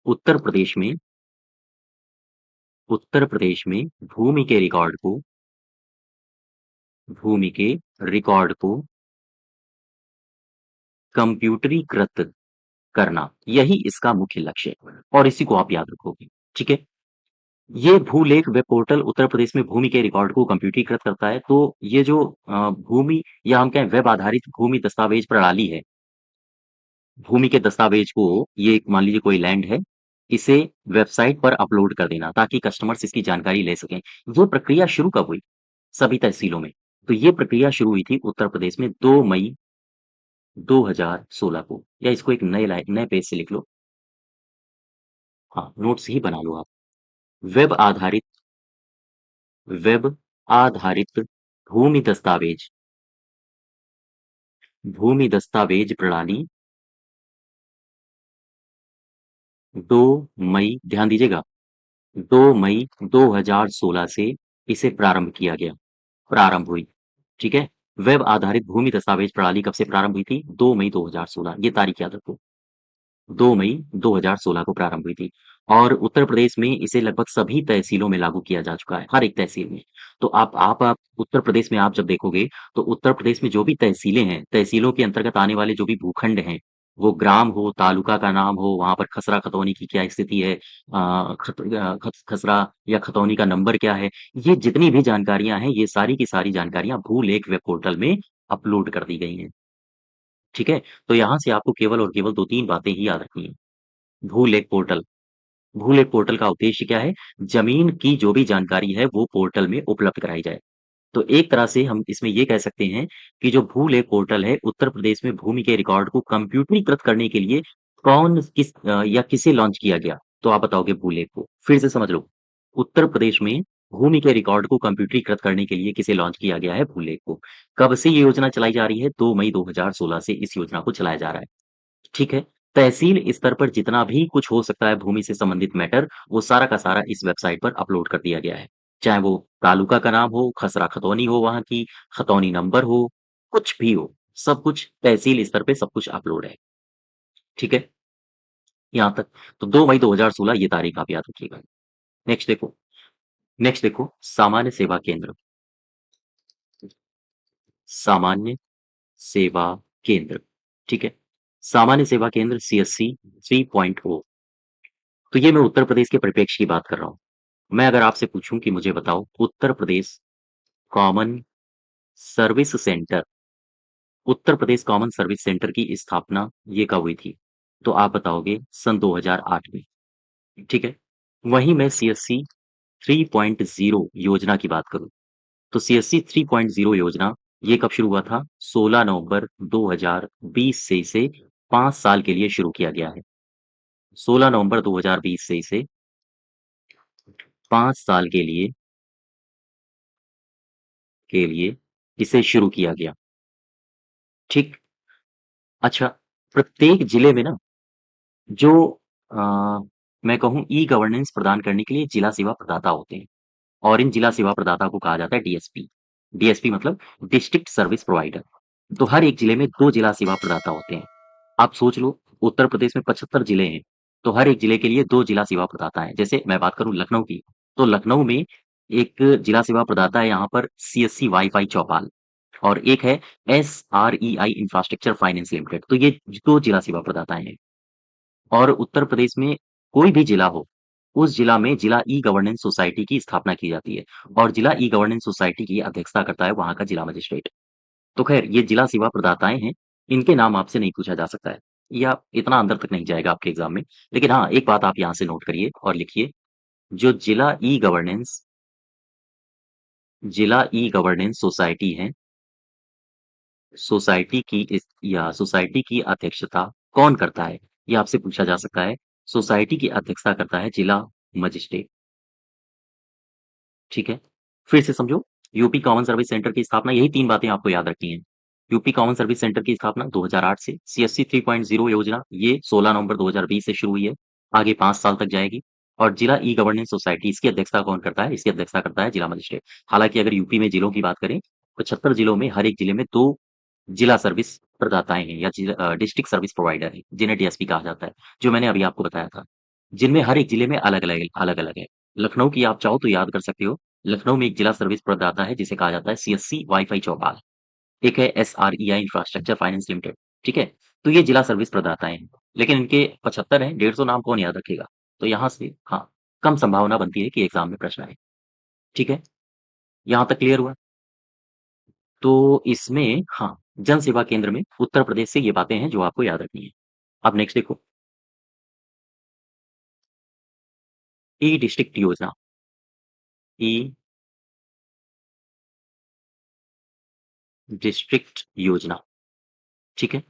उत्तर प्रदेश में उत्तर प्रदेश में भूमि के रिकॉर्ड को कंप्यूटरीकृत करना, यही इसका मुख्य लक्ष्य है, और इसी को आप याद रखोगे। ठीक है? ये भूलेख वेब पोर्टल उत्तर प्रदेश में भूमि के रिकॉर्ड को कंप्यूटरीकृत करता है। तो ये जो भूमि, या हम कहें वेब आधारित भूमि दस्तावेज प्रणाली है, भूमि के दस्तावेज को, ये मान लीजिए कोई लैंड है, इसे वेबसाइट पर अपलोड कर देना ताकि कस्टमर्स इसकी जानकारी ले सकें। ये प्रक्रिया शुरू कब हुई? सभी तहसीलों में। तो ये प्रक्रिया शुरू हुई थी उत्तर प्रदेश में 2 मई 2016 को, या इसको एक नए पेज से लिख लो। हाँ, नोट्स ही बना लो आप। वेब आधारित वेब आधारित भूमि दस्तावेज भूमि दस्तावेज प्रणाली 2 मई, ध्यान दीजिएगा, 2 मई 2016 से इसे प्रारंभ किया गया, प्रारंभ हुई, ठीक है? वेब आधारित भूमि दस्तावेज प्रणाली कब से प्रारंभ हुई थी? 2 मई 2016, ये तारीख याद रखो। 2 मई 2016 को प्रारंभ हुई थी और उत्तर प्रदेश में इसे लगभग सभी तहसीलों में लागू किया जा चुका है, हर एक तहसील में। तो आप उत्तर प्रदेश में आप जब देखोगे, तो उत्तर प्रदेश में जो भी तहसीलें हैं, तहसीलों के अंतर्गत आने वाले जो भी भूखंड हैं, वो ग्राम हो, तालुका का नाम हो, वहाँ पर खसरा खतौनी की क्या स्थिति है, खसरा या खतौनी का नंबर क्या है, ये जितनी भी जानकारियाँ हैं, ये सारी की सारी जानकारियाँ भूलेख वेब पोर्टल में अपलोड कर दी गई हैं, ठीक है? तो यहाँ से आपको केवल और केवल 2-3 बातें ही याद रखनी हैं। भूलेख पोर्टल। भूलेख पोर्टल का उद्देश्य क्या है? ज़मीन की जो भी जानकारी है वो पोर्टल में उपलब्ध कराई जाए। तो एक तरह से हम इसमें ये कह सकते हैं कि जो भूलेख पोर्टल है, उत्तर प्रदेश में भूमि के रिकॉर्ड को कंप्यूटरीकृत करने के लिए या किसे लॉन्च किया गया? तो आप बताओगे भूलेख को। फिर से समझ लो, उत्तर प्रदेश में भूमि के रिकॉर्ड को कंप्यूटरीकृत करने के लिए किसे लॉन्च किया गया है? भूलेख को। कब से ये योजना चलाई जा रही है? 2 मई 2016 से इस योजना को चलाया जा रहा है। ठीक है? तहसील स्तर पर जितना भी कुछ हो सकता है भूमि से संबंधित मैटर, वो सारा का सारा इस वेबसाइट पर अपलोड कर दिया गया है। चाहे वो तालुका का नाम हो, खसरा खतौनी हो वहाँ की, खतौनी नंबर हो, कुछ भी हो, सब कुछ तहसील स्तर पे सब कुछ अपलोड है। ठीक है? यहाँ तक। तो 2 मई 2016 ये तारीख आप याद रखिएगा। नेक्स्ट देखो नेक्स्ट देखो सामान्य सेवा केंद्र। सामान्य सेवा केंद्र, ठीक है? सामान्य सेवा केंद्र सीएससी 3.0। तो ये मैं उत्तर प्रदेश के परिप्रेक्ष्य की बात कर रहा हूँ। मैं अगर आपसे पूछूं कि मुझे बताओ Uttar Pradesh common service centre, Uttar Pradesh common service centre की स्थापना ये कब हुई थी? तो आप बताओगे सन 2008 में, ठीक है? वहीं मैं सीएससी 3.0 योजना की बात करूं, तो सीएससी 3.0 योजना ये कब शुरू हुआ था? 16 नवंबर 2020 से इसे 5 साल के लिए शुरू किया गया है। 16 नवंबर 2020 से इसे 5 साल के लिए इसे शुरू किया गया। ठीक। अच्छा, प्रत्येक जिले में ना जो अ, मैं कहूँ ई गवर्नेंस प्रदान करने के लिए जिला सेवा प्रदाता होते हैं और इन जिला सेवा प्रदाता को कहा जाता है डीएसपी। डीएसपी मतलब डिस्ट्रिक्ट सर्विस प्रोवाइडर। तो हर एक जिले में 2 जिला सेवा प्रदाता होते हैं। आप सोच लो, उत्तर प्रदेश में 75 जिले हैं, तो हर एक जिले के लिए 2 जिला सेवा प्रदाता हैं। जैसे मैं बात करूँ लखनऊ की, तो लखनऊ में एक जिला सेवा प्रदाता है यहाँ पर सीएससी वाई-फाई चौपाल और एक है एसआरईआई इंफ्रास्ट्रक्चर फाइनेंस लिमिटेड। तो ये 2 जिला सेवा प्रदाता हैं और उत्तर प्रदेश में कोई भी जिला हो, उस जिला में जिला ई गवर्नेंस सोसाइटी की स्थापना की जाती है और जिला ई गवर्नेंस सोसाइटी की अध्यक्षता करता है वहाँ का जिला मजिस्ट्रेट। तो खैर ये जिला सेवा प्रदाताएँ हैं, इनके नाम आपसे नहीं पूछा जा सकता है या इतना अंदर तक नहीं जाएगा आपके एग्ज़ाम में। लेकिन हाँ, एक बात आप यहाँ से नोट करिए और लिखिए, जो जिला ई गवर्नेंस सोसाइटी है, सोसाइटी की अध्यक्षता कौन करता है? ये आपसे पूछा जा सकता है। सोसाइटी की अध्यक्षता करता है जिला मजिस्ट्रेट, ठीक है? फिर से समझो, यूपी कॉमन सर्विस सेंटर की स्थापना यही 3 बातें आपको याद रखनी हैं। यूपी कॉमन सर्विस सेंटर की स्थापना 2008 से, सीएससी 3.0 योजना ये 16 नवंबर 2020 से शुरू हुई है, आगे 5 साल तक जाएगी और जिला ई गवर्नेंस सोसाइटी इसकी अध्यक्षता कौन करता है? इसकी अध्यक्षता करता है जिला मजिस्ट्रेट। हालाँकि अगर यूपी में जिलों की बात करें, 75 जिलों में हर एक जिले में 2 जिला सर्विस प्रदाताएँ हैं या डिस्ट्रिक्ट सर्विस प्रोवाइडर हैं, जिन्हें डीएसपी कहा जाता है, जो मैंने अभी आपको बताया था, जिनमें हर एक जिले में अलग-अलग है। लखनऊ की आप चाहो तो याद कर सकते हो, लखनऊ में एक जिला सर्विस प्रदाता है जिसे कहा जाता है सीएससी वाई-फाई चौपाल, एक है एसआरईआई इंफ्रास्ट्रक्चर फाइनेंस लिमिटेड, ठीक है? तो ये जिला सर्विस प्रदाताएँ हैं, लेकिन इनके 75 हैं, 150 नाम कौन याद रखेगा? तो यहाँ से हाँ, कम संभावना बनती है कि एग्ज़ाम में प्रश्न आए, ठीक है? यहाँ तक क्लियर हुआ? तो इसमें हाँ, जन सेवा केंद्र में उत्तर प्रदेश से ये बातें हैं जो आपको याद रखनी है। अब नेक्स्ट देखो, ई डिस्ट्रिक्ट योजना, ई डिस्ट्रिक्ट योजना, ठीक है?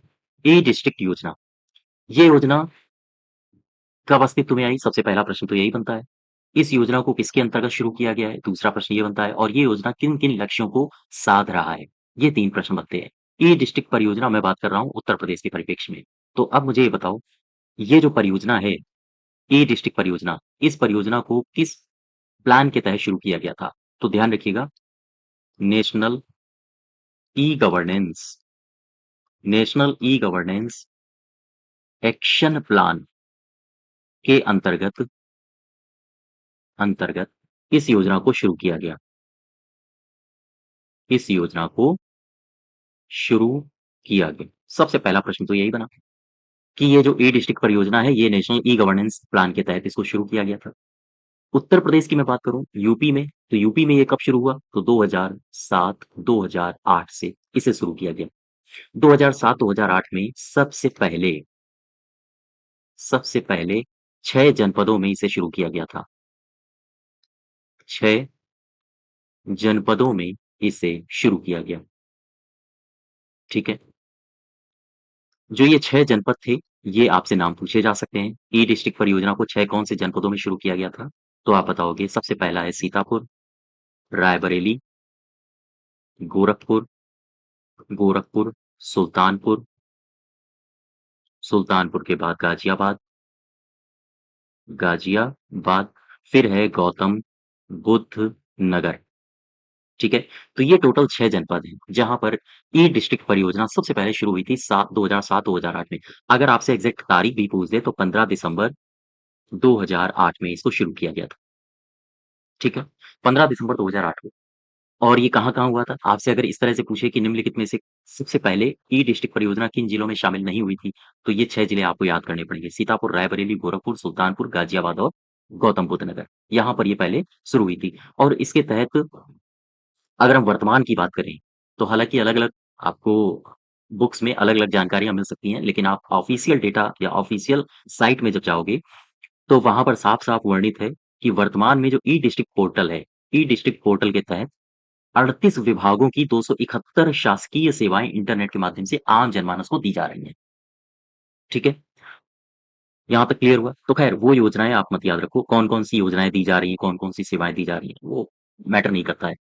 ई डिस्ट्रिक्ट योजना, ये योजना कब अस्तित्व में आई? सबसे पहला प्रश्न तो यही बनता है। इस योजना को किसके अंतर्गत शुरू किया गया है? दूसरा प्रश्न ये बनता है और ये योजना किन-किन लक्ष्यों को साध रहा है? ये 3 प्रश्न बनते हैं। ई डिस्ट्रिक्ट परियोजना मैं बात कर रहा हूँ उत्तर प्रदेश के परिप्रेक्ष्य में। तो अब मुझे ये बताओ, ये जो परियोजना है, ई डिस्ट्रिक्ट परियोजना, इस परियोजना को किस प्लान के तहत शुरू किया गया था? तो ध्यान रखिएगा, national e-governance, national e-governance action plan के अंतर्गत इस योजना को शुरू किया गया। इस योजना को शुरू किया गया। सबसे पहला प्रश्न तो यही बना कि ये जो ई डिस्ट्रिक्ट परियोजना है, ये नेशनल ई गवर्नेंस प्लान के तहत इसको शुरू किया गया था। उत्तर प्रदेश की मैं बात करूं, यूपी में, तो यूपी में ये कब शुरू हुआ? तो 2007 2008 से इसे शुरू किया गया। 2007 2008 में सबसे पहले 6 जनपदों में इसे शुरू किया गया था। 6 जनपदों में इसे शुरू किया गया। ठीक है? जो ये 6 जनपद थे, ये आपसे नाम पूछे जा सकते हैं। ई डिस्ट्रिक्ट परियोजना को 6 कौन से जनपदों में शुरू किया गया था? तो आप बताओगे, सबसे पहला है सीतापुर, रायबरेली, गोरखपुर, गोरखपुर, सुल्तानपुर, सुल्तानपुर के बाद गाजियाबाद, गाजियाबाद, फिर है गौतम बुद्ध नगर। ठीक है? तो ये टोटल 6 जनपद हैं, जहाँ पर ई डिस्ट्रिक्ट परियोजना सबसे पहले शुरू हुई थी 2007-2008 में। अगर आपसे एग्ज़ैक्ट तारीख भी पूछ दें, तो 15 दिसंबर 2008 में इसको शुरू किया गया था। ठीक है? 15 दिसंबर 2008 को। और ये कहाँ-कहाँ हुआ था? आपसे अगर इस तरह से पूछे कि निम्नलिखित में से सबसे पहले ई डिस्ट्रिक्ट परियोजना किन जिलों में शामिल नहीं हुई थी, तो ये 6 जिले आपको याद करने पड़ेंगे। सीतापुर, रायबरेली, गोरखपुर, सुल्तानपुर, गाज़ियाबाद और गौतम बुद्ध नगर। यहाँ पर ये पहले शुरू हुई थी और इसके तहत अगर हम वर्तमान की बात करें, तो हालाँकि अलग-अलग आपको बुक्स में अलग-अलग जानकारियाँ मिल सकती हैं, लेकिन आप ऑफ़िशियल डेटा या ऑफ़िशियल साइट में जब जाओगे, तो वहाँ पर साफ-साफ वर्णित है कि वर्तमान में जो ई डिस्ट्रिक्ट पोर्टल है, ई डिस्ट्रिक्ट पोर्टल के तहत 38 विभागों की 271 शासकीय सेवाएँ इंटरनेट के माध्यम से आम जनमानस को दी जा रही हैं। ठीक है? यहाँ तक क्लियर हुआ? तो ख़ैर वो योजनाएँ आप मत याद रखो, कौन-कौन सी योजनाएँ दी जा रही हैं, कौन-कौन सी सेवाएँ दी जा रही हैं, वो मैटर नहीं करता है।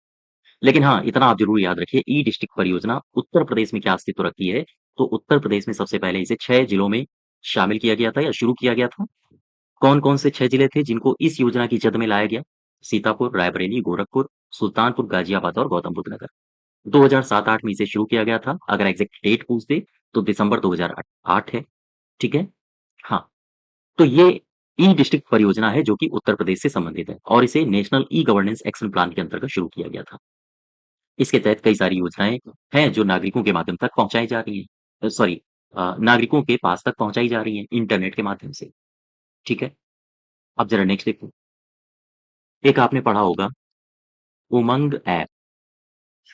लेकिन हाँ, इतना आप ज़रूर याद रखिए, ई डिस्ट्रिक्ट परियोजना उत्तर प्रदेश में क्या अस्तित्व रखती है, तो उत्तर प्रदेश में सबसे पहले इसे 6 जिलों में शामिल किया गया था या शुरू किया गया था। कौन-कौन से 6 जिले थे जिनको इस योजना की जद में लाया गया? सीतापुर, रायबरेली, गोरखपुर, सुल्तानपुर, गाज़ियाबाद और गौतम बुद्ध नगर। 2007-8 में इसे शुरू किया गया था। अगर एग्ज़ैक्ट डेट पूछ दे, तो दिसंबर 2008 है। ठीक है? हाँ, तो ये ई डिस्ट्रिक्ट परियोजना है जो कि उत्तर प्रदेश से संबंधित है और इसे national e governance action plan के अंतर्गत शुरू किया गया था। इसके तहत कई सारी योजनाएँ हैं जो नागरिकों के माध्यम तक पहुँचाई जा रही हैं। सॉरी, नागरिकों के पास तक पहुँचाई जा रही हैं इंटरनेट के माध्यम से। ठीक है? अब ज़रा नेक्स्ट देखो। एक आपने पढ़ा होगा उमंग ऐप,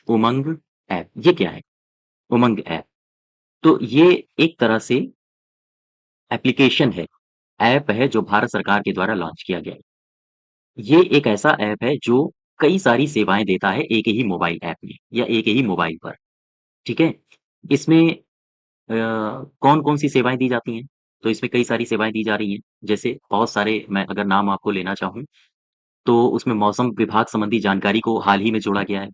उमंग ऐप, ये क्या है? उमंग ऐप, तो ये एक तरह से एप्लीकेशन है, ऐप है जो भारत सरकार के द्वारा लॉन्च किया गया है। ये एक ऐसा ऐप है जो कई सारी सेवाएँ देता है एक ही मोबाइल ऐप में या एक ही मोबाइल पर। ठीक है? इसमें कौन-कौन सी सेवाएँ दी जाती हैं? तो इसमें कई सारी सेवाएँ दी जा रही हैं। जैसे बहुत सारे मैं अगर नाम आपको लेना चाहूँ, तो उसमें मौसम विभाग संबंधी जानकारी को हाल ही में जोड़ा गया है।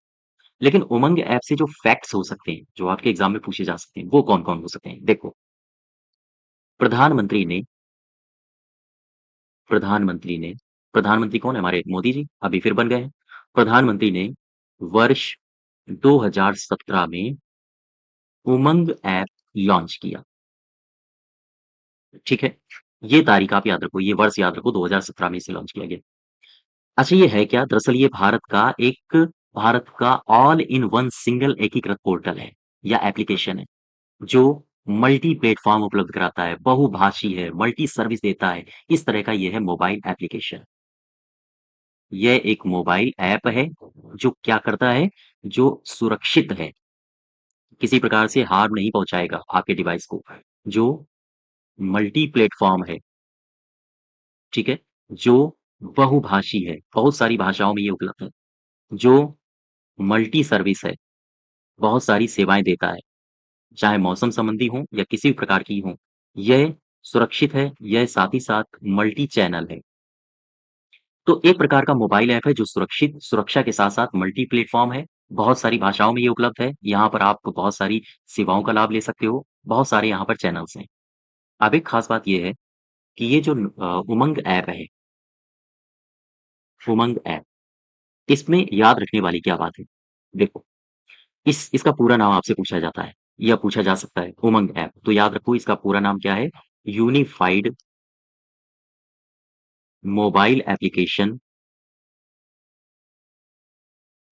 लेकिन उमंग ऐप से जो फैक्ट्स हो सकते हैं, जो आपके एग्ज़ाम में पूछे जा सकते हैं, वो कौन-कौन हो सकते हैं? देखो, प्रधानमंत्री ने प्रधानमंत्री ने प्रधानमंत्री कौन है? हमारे मोदी जी, अभी फिर बन गए हैं। प्रधानमंत्री ने वर्ष 2017 में उमंग ऐप लॉन्च किया। ठीक है? ये तारीख आप याद रखो, ये वर्ष याद रखो, 2017 में इसे लॉन्च किया गया। अच्छा, ये है क्या? दरअसल ये भारत का ऑल इन वन सिंगल एकीकृत पोर्टल है या एप्लीकेशन है, जो मल्टी प्लेटफ़ॉर्म उपलब्ध कराता है, बहुभाषी है, मल्टी सर्विस देता है। इस तरह का ये है मोबाइल एप्लीकेशन। यह एक मोबाइल ऐप है, जो क्या करता है? जो सुरक्षित है, किसी प्रकार से हार्म नहीं पहुँचाएगा आपके डिवाइस को, जो मल्टी प्लेटफ़ॉर्म है, ठीक है? जो बहुभाषी है, बहुत सारी भाषाओं में ये उपलब्ध है, जो मल्टी सर्विस है, बहुत सारी सेवाएँ देता है, चाहे मौसम संबंधी हों या किसी भी प्रकार की हों। यह सुरक्षित है, यह साथ ही साथ मल्टी चैनल है। तो एक प्रकार का मोबाइल ऐप है जो सुरक्षा के साथ-साथ मल्टी प्लेटफ़ॉर्म है, बहुत सारी भाषाओं में ये उपलब्ध है, यहाँ पर आप बहुत सारी सेवाओं का लाभ ले सकते हो, बहुत सारे यहाँ पर चैनल्स हैं। अब एक ख़ास बात ये है कि ये जो उमंग ऐप है, उमंग ऐप, इसमें याद रखने वाली क्या बात है? देखो, इसका पूरा नाम आपसे पूछा जाता है या पूछा जा सकता है, उमंग ऐप। तो याद रखो इसका पूरा नाम क्या है? Unified mobile application,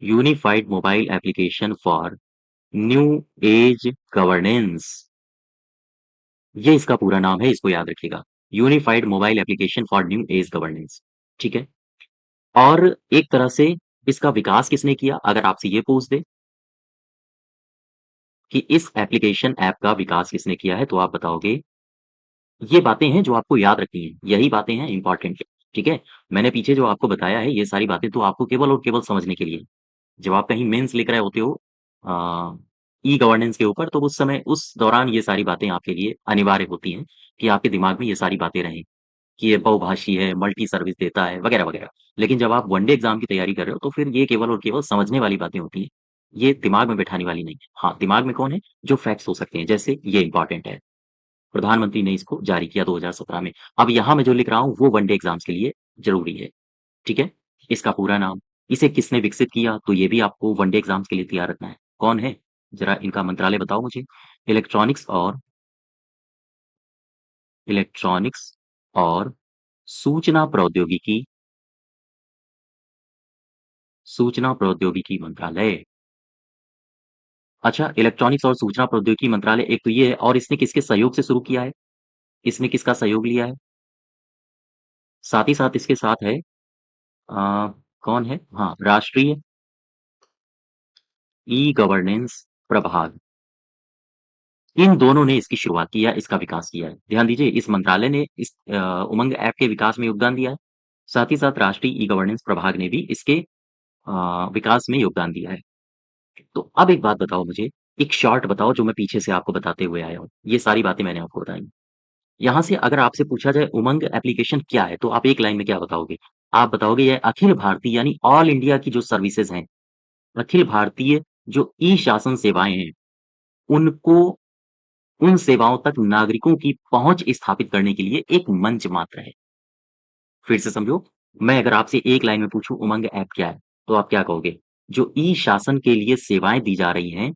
unified mobile application for new age governance. ये इसका पूरा नाम है, इसको याद रखिएगा। Unified mobile application for new age governance. ठीक है? और एक तरह से इसका विकास किसने किया? अगर आपसे ये पूछ दे कि इस एप्लीकेशन ऐप का विकास किसने किया है, तो आप बताओगे ये बातें हैं जो आपको याद रखनी है। यही बातें हैं इम्पोर्टेंट, ठीक है? मैंने पीछे जो आपको बताया है, ये सारी बातें तो आपको केवल और केवल समझने के लिए। जब आप कहीं मेंस लिख रहे होते हो ई गवर्नेंस के ऊपर, तो उस समय उस दौरान ये सारी बातें आपके लिए अनिवार्य होती हैं कि आपके दिमाग में ये सारी बातें रहें कि ये बहुभाषी है, मल्टी सर्विस देता है, वगैरह-वगैरह। लेकिन जब आप वन डे एग्ज़ाम की तैयारी कर रहे हो, तो फिर ये केवल और केवल समझने वाली बातें होती हैं। ये दिमाग में बैठाने वाली नहीं है। हाँ, दिमाग में कौन है? जो फैक्ट्स हो सकते हैं, जैसे ये इम्पोर्टेंट है। प्रधानमंत्री ने इसको जारी किया 2017 में। अब यहाँ मैं जो लिख रहा हूँ, वो वन डे एग्ज़ाम्स के लिए ज़रूरी है, ठीक है? इसका पूरा नाम, इसे किसने विकसित किया, तो ये भी आपको वन डे एग्ज़ाम्स के लिए तैयार रखना है। कौन है? ज़रा इनका मंत्रालय बताओ मुझे। इलेक्ट्रॉनिक्स और इलेक्ट्रॉनिक्स और सूचना प्रौद्योगिकी मंत्रालय। अच्छा, इलेक्ट्रॉनिक्स और सूचना प्रौद्योगिकी मंत्रालय एक तो ये है, और इसने किसके सहयोग से शुरू किया है? इसने किसका सहयोग लिया है? साथ ही साथ इसके साथ है कौन है? हाँ, राष्ट्रीय ई-गवर्नेंस प्रभाग। इन दोनों ने इसकी शुरुआत की है, इसका विकास किया है। ध्यान दीजिए, इस मंत्रालय ने इस उमंग ऐप के विकास में योगदान दिया है। साथ ही साथ राष्ट्रीय ई-गवर्नेंस प्रभाग ने भी इसके विकास में योगदान दिया है। तो अब एक बात बताओ मुझे, एक शॉर्ट बताओ जो मैं पीछे से आपको बताते हुए आया हूँ। ये सारी बातें मैंने आपको बताई। यहाँ से अगर आपसे पूछा जाए उमंग एप्लीकेशन क्या है, तो आप एक लाइन में क्या बताओगे? आप बताओगे ये अखिल भारतीय यानी ऑल इंडिया की जो सर्विसेज़ हैं, अखिल भारतीय जो ई-शासन सेवाएँ हैं, उनको उन सेवाओं तक नागरिकों की पहुँच स्थापित करने के लिए एक मंच मात्र है। फिर से समझो, मैं अगर आपसे एक लाइन में पूछूँ उमंग ऐप क्या है? तो आप क्या कहोगे? जो ई-शासन के लिए सेवाएँ दी जा रही हैं,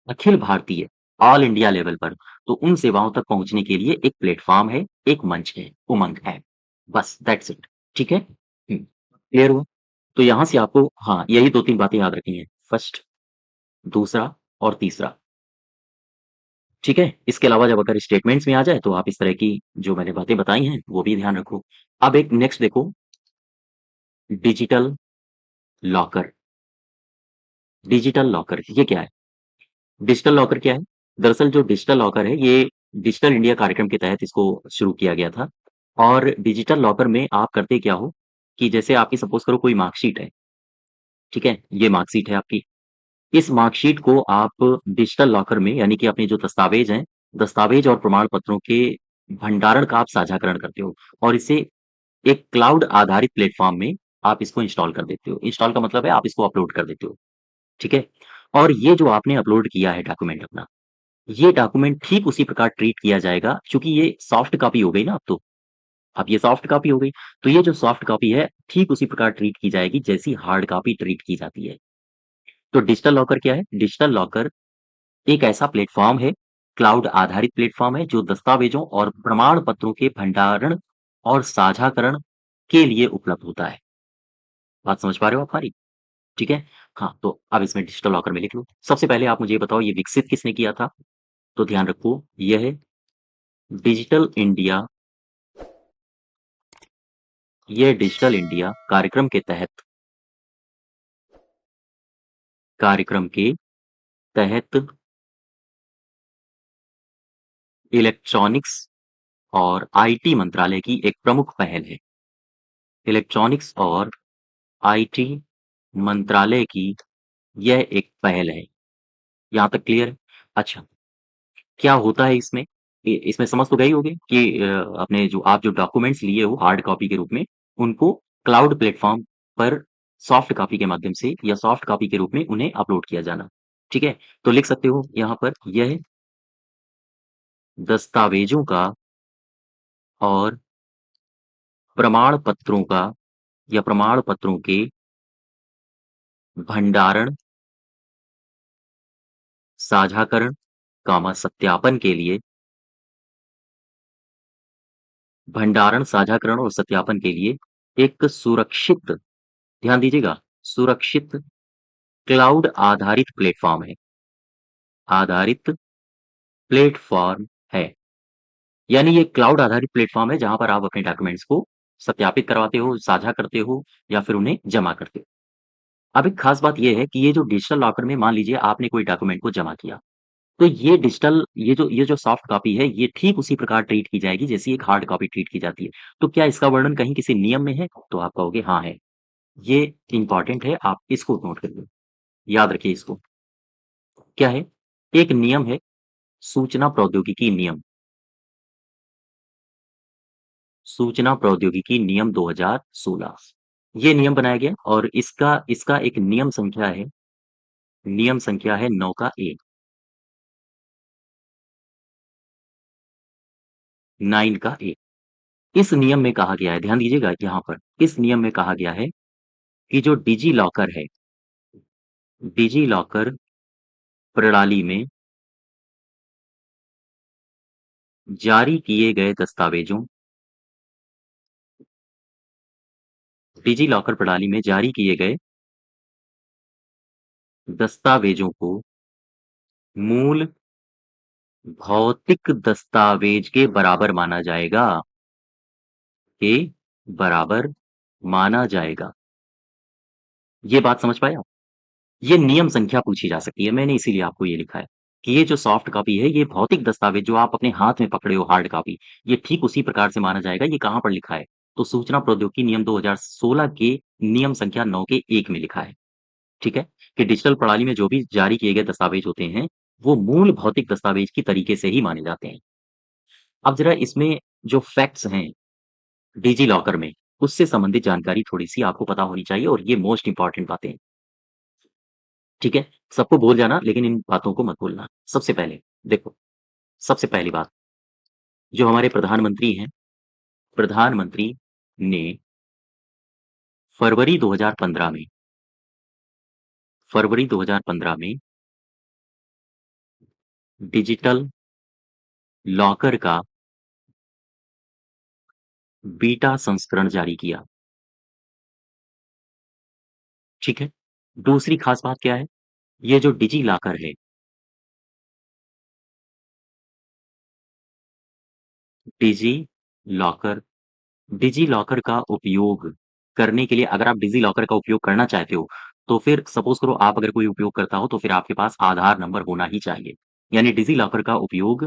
Akhil Bharatiya, all India level पर, तो उन सेवाओं तक पहुँचने के लिए एक प्लेटफ़ॉर्म है, एक मंच है, उमंग ऐप। बस दैट्स इट, ठीक है? क्लियर हुआ? तो यहाँ से आपको हाँ, यही 2-3 बातें याद रखनी है। फर्स्ट, दूसरा और तीसरा, ठीक है? इसके अलावा जब अगर स्टेटमेंट्स में आ जाए, तो आप इस तरह की जो मैंने बातें बताई हैं, वो भी ध्यान रखो। अब एक नेक्स्ट देखो, डिजिटल लॉकर। डिजिटल लॉकर, ये क्या है? डिजिटल लॉकर क्या है? दरअसल जो डिजिटल लॉकर है, ये डिजिटल इंडिया कार्यक्रम के तहत इसको शुरू किया गया था। और डिजिटल लॉकर में आप करते क्या हो कि जैसे आपकी सपोज़ करो कोई मार्कशीट है, ठीक है? ये मार्कशीट है आपकी। इस मार्कशीट को आप डिजिटल लॉकर में, यानी कि अपने जो दस्तावेज़ हैं, दस्तावेज़ और प्रमाण पत्रों के भंडारण का आप साझाकरण करते हो, और इसे एक क्लाउड आधारित प्लेटफ़ॉर्म में आप इसको इंस्टॉल कर देते हो। इंस्टॉल का मतलब है आप इसको अपलोड कर देते हो, ठीक है? और ये जो आपने अपलोड किया है डॉक्यूमेंट अपना, ये डॉक्यूमेंट ठीक उसी प्रकार ट्रीट किया जाएगा, चूँकि ये सॉफ्ट कॉपी हो गई ना अब तो। अब ये सॉफ्ट कॉपी हो गई, तो ये जो सॉफ्ट कॉपी है, ठीक उसी प्रकार ट्रीट की जाएगी जैसी हार्ड कॉपी ट्रीट की जाती है। तो डिजिटल लॉकर क्या है? डिजिटल लॉकर एक ऐसा प्लेटफ़ॉर्म है, क्लाउड आधारित प्लेटफ़ॉर्म है, जो दस्तावेज़ों और प्रमाण पत्रों के भंडारण और साझाकरण के लिए उपलब्ध होता है। बात समझ पा रहे हो आप हमारी? ठीक है? हाँ, तो अब इसमें डिजिटल लॉकर में लिख लो। सबसे पहले आप मुझे ये बताओ, ये विकसित किसने किया था? तो ध्यान रखो, यह डिजिटल इंडिया ये डिजिटल इंडिया कार्यक्रम के तहत इलेक्ट्रॉनिक्स और आईटी मंत्रालय की एक प्रमुख पहल है। इलेक्ट्रॉनिक्स और आईटी मंत्रालय की यह एक पहल है। यहाँ तक क्लियर है? अच्छा, क्या होता है इसमें? इसमें समझ तो गए ही होंगे कि अपने जो आप जो डॉक्यूमेंट्स लिए हो हार्ड कॉपी के रूप में, उनको क्लाउड प्लेटफ़ॉर्म पर सॉफ्ट कॉपी के माध्यम से या सॉफ्ट कॉपी के रूप में उन्हें अपलोड किया जाना। ठीक है? तो लिख सकते हो यहाँ पर, यह दस्तावेज़ों का और प्रमाण पत्रों का या प्रमाण पत्रों के भंडारण, साझाकरण, सत्यापन के लिए भंडारण, साझाकरण और सत्यापन के लिए एक सुरक्षित, ध्यान दीजिएगा, सुरक्षित क्लाउड आधारित प्लेटफ़ॉर्म है, आधारित प्लेटफ़ॉर्म है। यानी ये क्लाउड आधारित प्लेटफ़ॉर्म है जहाँ पर आप अपने डॉक्यूमेंट्स को सत्यापित करवाते हो, साझा करते हो या फिर उन्हें जमा करते हो। अब एक खास बात ये है कि ये जो डिजिटल लॉकर में मान लीजिए आपने कोई डॉक्यूमेंट को जमा किया, तो ये जो सॉफ्ट कॉपी है, ये ठीक उसी प्रकार ट्रीट की जाएगी जैसे एक हार्ड कॉपी ट्रीट की जाती है। तो क्या इसका वर्णन कहीं किसी नियम में है? तो आप कहोगे हाँ है। ये इम्पोर्टेंट है, आप इसको नोट करिए, याद रखिए इसको। क्या है? एक नियम है, सूचना प्रौद्योगिकी नियम, सूचना प्रौद्योगिकी नियम 2016। ये नियम बनाया गया और इसका इसका एक नियम संख्या है 9 का ए, 9 का ए। इस नियम में कहा गया है, ध्यान दीजिएगा यहाँ पर, इस नियम में कहा गया है कि जो डिजी लॉकर है, डिजी लॉकर प्रणाली में जारी किए गए दस्तावेजों, डिजी लॉकर प्रणाली में जारी किए गए दस्तावेजों को मूल भौतिक दस्तावेज के बराबर माना जाएगा, के बराबर माना जाएगा। ये बात समझ पाए आप? ये नियम संख्या पूछी जा सकती है, मैंने इसीलिए आपको ये लिखा है कि ये जो सॉफ्ट कॉपी है, ये भौतिक दस्तावेज जो आप अपने हाथ में पकड़े हो हार्ड कॉपी, ये ठीक उसी प्रकार से माना जाएगा। ये कहाँ पर लिखा है? तो सूचना प्रौद्योगिकी नियम 2016 के नियम संख्या 9 के 1 में लिखा है, ठीक है? कि डिजिटल प्रणाली में जो भी जारी किए गए दस्तावेज होते हैं, वो मूल भौतिक दस्तावेज की तरीके से ही माने जाते हैं। अब ज़रा इसमें जो फैक्ट्स हैं डिजी लॉकर में, उससे संबंधित जानकारी थोड़ी-सी आपको पता होनी चाहिए और ये मोस्ट इम्पोर्टेंट बातें हैं, ठीक है? सबको बोल जाना लेकिन इन बातों को मत भूलना। सबसे पहले देखो, सबसे पहली बात, जो हमारे प्रधानमंत्री हैं, प्रधानमंत्री ने फरवरी 2015 में, फरवरी 2015 में डिजिटल लॉकर का बीटा संस्करण जारी किया, ठीक है? दूसरी खास बात क्या है? ये जो डिजी लॉकर है, डिजी लॉकर, डिजी लॉकर का उपयोग करने के लिए अगर आप डिजी लॉकर का उपयोग करना चाहते हो, तो फिर सपोज़ करो आप अगर कोई उपयोग करता हो, तो फिर आपके पास आधार नंबर होना ही चाहिए। यानी डिजी लॉकर का उपयोग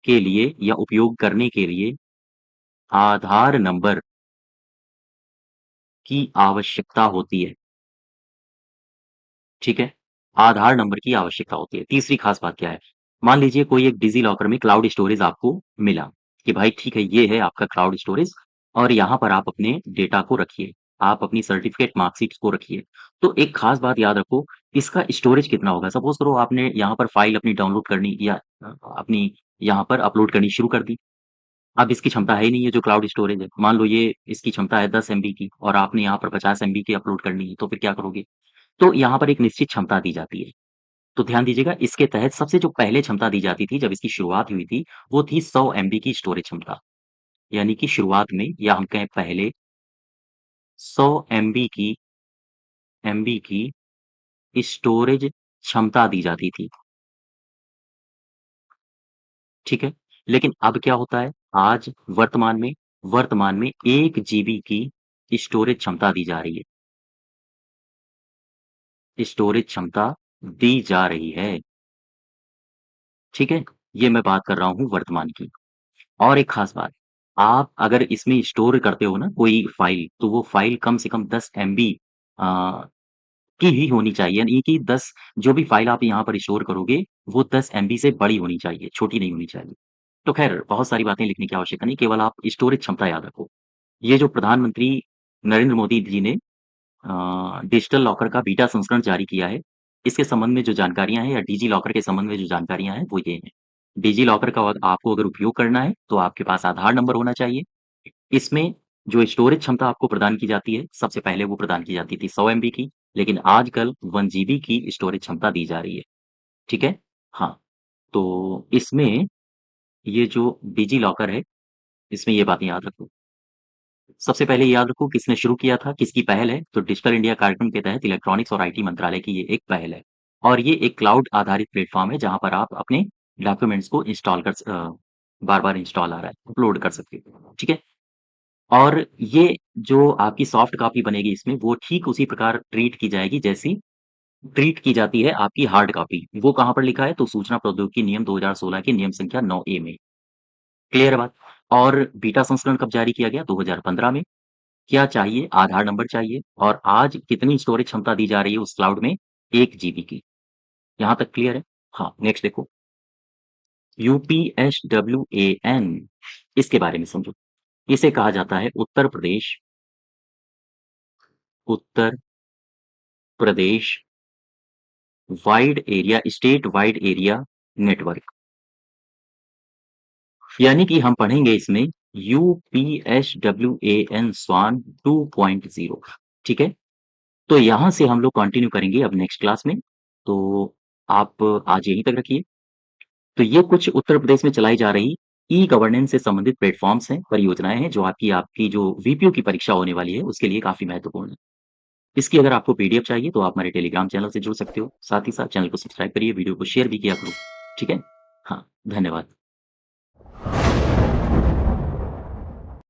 के लिए या उपयोग करने के लिए आधार नंबर की आवश्यकता होती है, ठीक है? आधार नंबर की आवश्यकता होती है। तीसरी खास बात क्या है? मान लीजिए कोई एक डिजी लॉकर में क्लाउड स्टोरेज आपको मिला, कि भाई ठीक है, ये है आपका क्लाउड स्टोरेज और यहाँ पर आप अपने डेटा को रखिए। आप अपनी सर्टिफ़िकेट, मार्कशीट्स को रखिए। तो एक खास बात याद रखो, इसका स्टोरेज कितना होगा? सपोज़ करो आपने यहाँ पर फ़ाइल अपनी डाउनलोड करनी या अपनी यहाँ पर अपलोड करनी शुरू कर दी। अब इसकी क्षमता है ही नहीं, ये जो क्लाउड स्टोरेज है। मान लो ये इसकी क्षमता है 10 एमबी की और आपने यहाँ पर 50 एमबी की अपलोड करनी है, तो फिर क्या करोगे? तो यहाँ पर एक निश्चित क्षमता दी जाती है। तो ध्यान दीजिएगा, इसके तहत सबसे जो पहले क्षमता दी जाती थी जब इसकी शुरुआत हुई थी, वो थी 100 एमबी की स्टोरेज क्षमता। यानी कि शुरुआत में या हम कहें पहले 100 एमबी की स्टोरेज क्षमता दी जाती थी, ठीक है? लेकिन अब क्या होता है? आज वर्तमान में 1 जीबी की स्टोरेज क्षमता दी जा रही है, स्टोरेज क्षमता दी जा रही है, ठीक है? ये मैं बात कर रहा हूँ वर्तमान की। और एक खास बात, आप अगर इसमें स्टोर करते हो ना कोई फ़ाइल, तो वो फ़ाइल कम से कम 10 एमबी अ, की ही होनी चाहिए। यानी कि 10 जो भी फ़ाइल आप यहाँ पर स्टोर करोगे, वो 10 एमबी से बड़ी होनी चाहिए, छोटी नहीं होनी चाहिए। तो ख़ैर बहुत सारी बातें लिखने की आवश्यकता नहीं, केवल आप स्टोरेज क्षमता याद रखो। ये जो प्रधानमंत्री नरेंद्र मोदी जी ने डिजिटल लॉकर का बीटा संस्करण जारी किया है, इसके संबंध में जो जानकारियाँ हैं या डिजी लॉकर के संबंध में जो जानकारियाँ हैं, वो ये हैं। डिजी लॉकर का आपको अगर उपयोग करना है, तो आपके पास आधार नंबर होना चाहिए। इसमें जो स्टोरेज क्षमता आपको प्रदान की जाती है, सबसे पहले वो प्रदान की जाती थी 100 एमबी की, लेकिन आजकल 1 जीबी की स्टोरेज क्षमता दी जा रही है, ठीक है? हाँ, तो इसमें ये जो डिजी लॉकर है, इसमें ये बातें याद रखो। सबसे पहले याद रखो किसने शुरू किया था, किसकी पहल है, तो डिजिटल इंडिया कार्यक्रम के तहत इलेक्ट्रॉनिक्स और आईटी मंत्रालय की ये एक पहल है। और ये एक क्लाउड आधारित प्लेटफ़ॉर्म है, जहाँ पर आप अपने डॉक्यूमेंट्स को बार-बार इंस्टॉल आ रहा है, अपलोड कर सकते हो, ठीक है? और ये जो आपकी सॉफ्ट कॉपी बनेगी इसमें, वो ठीक उसी प्रकार ट्रीट की जाएगी जैसी ट्रीट की जाती है आपकी हार्ड कॉपी। वो कहाँ पर लिखा है? तो सूचना प्रौद्योगिकी नियम 2016 के नियम संख्या 9A में। क्लियर है बात? और बीटा संस्करण कब जारी किया गया? 2015 में। क्या चाहिए? आधार नंबर चाहिए और आज कितनी स्टोरेज क्षमता दी जा रही है उस क्लाउड में? 1 जीबी की। यहाँ तक क्लियर है? हाँ, नेक्स्ट देखो। यूपीएसडब्ल्यूएएन इसके बारे में समझो। इसे कहा जाता है Uttar Pradesh wide area state wide area network. यानी कि हम पढ़ेंगे इसमें यूपीएसडब्ल्यूएएन स्वान 2.0, ठीक है? तो यहाँ से हम लोग कंटिन्यू करेंगे अब नेक्स्ट क्लास में। तो आप आज यहीं तक रखिए। तो ये कुछ उत्तर प्रदेश में चलाई जा रही ई गवर्नेंस से संबंधित प्लेटफ़ॉर्म्स हैं, परियोजनाएँ हैं जो आपकी आपकी जो वीपीओ की परीक्षा होने वाली है, उसके लिए काफ़ी महत्वपूर्ण है। इसकी अगर आपको पीडीएफ चाहिए तो आप हमारे टेलीग्राम चैनल से जुड़ सकते हो। साथ ही साथ चैनल को सब्सक्राइब करिए, वीडियो को शेयर भी किया करो। ठीक है? हाँ, धन्यवाद।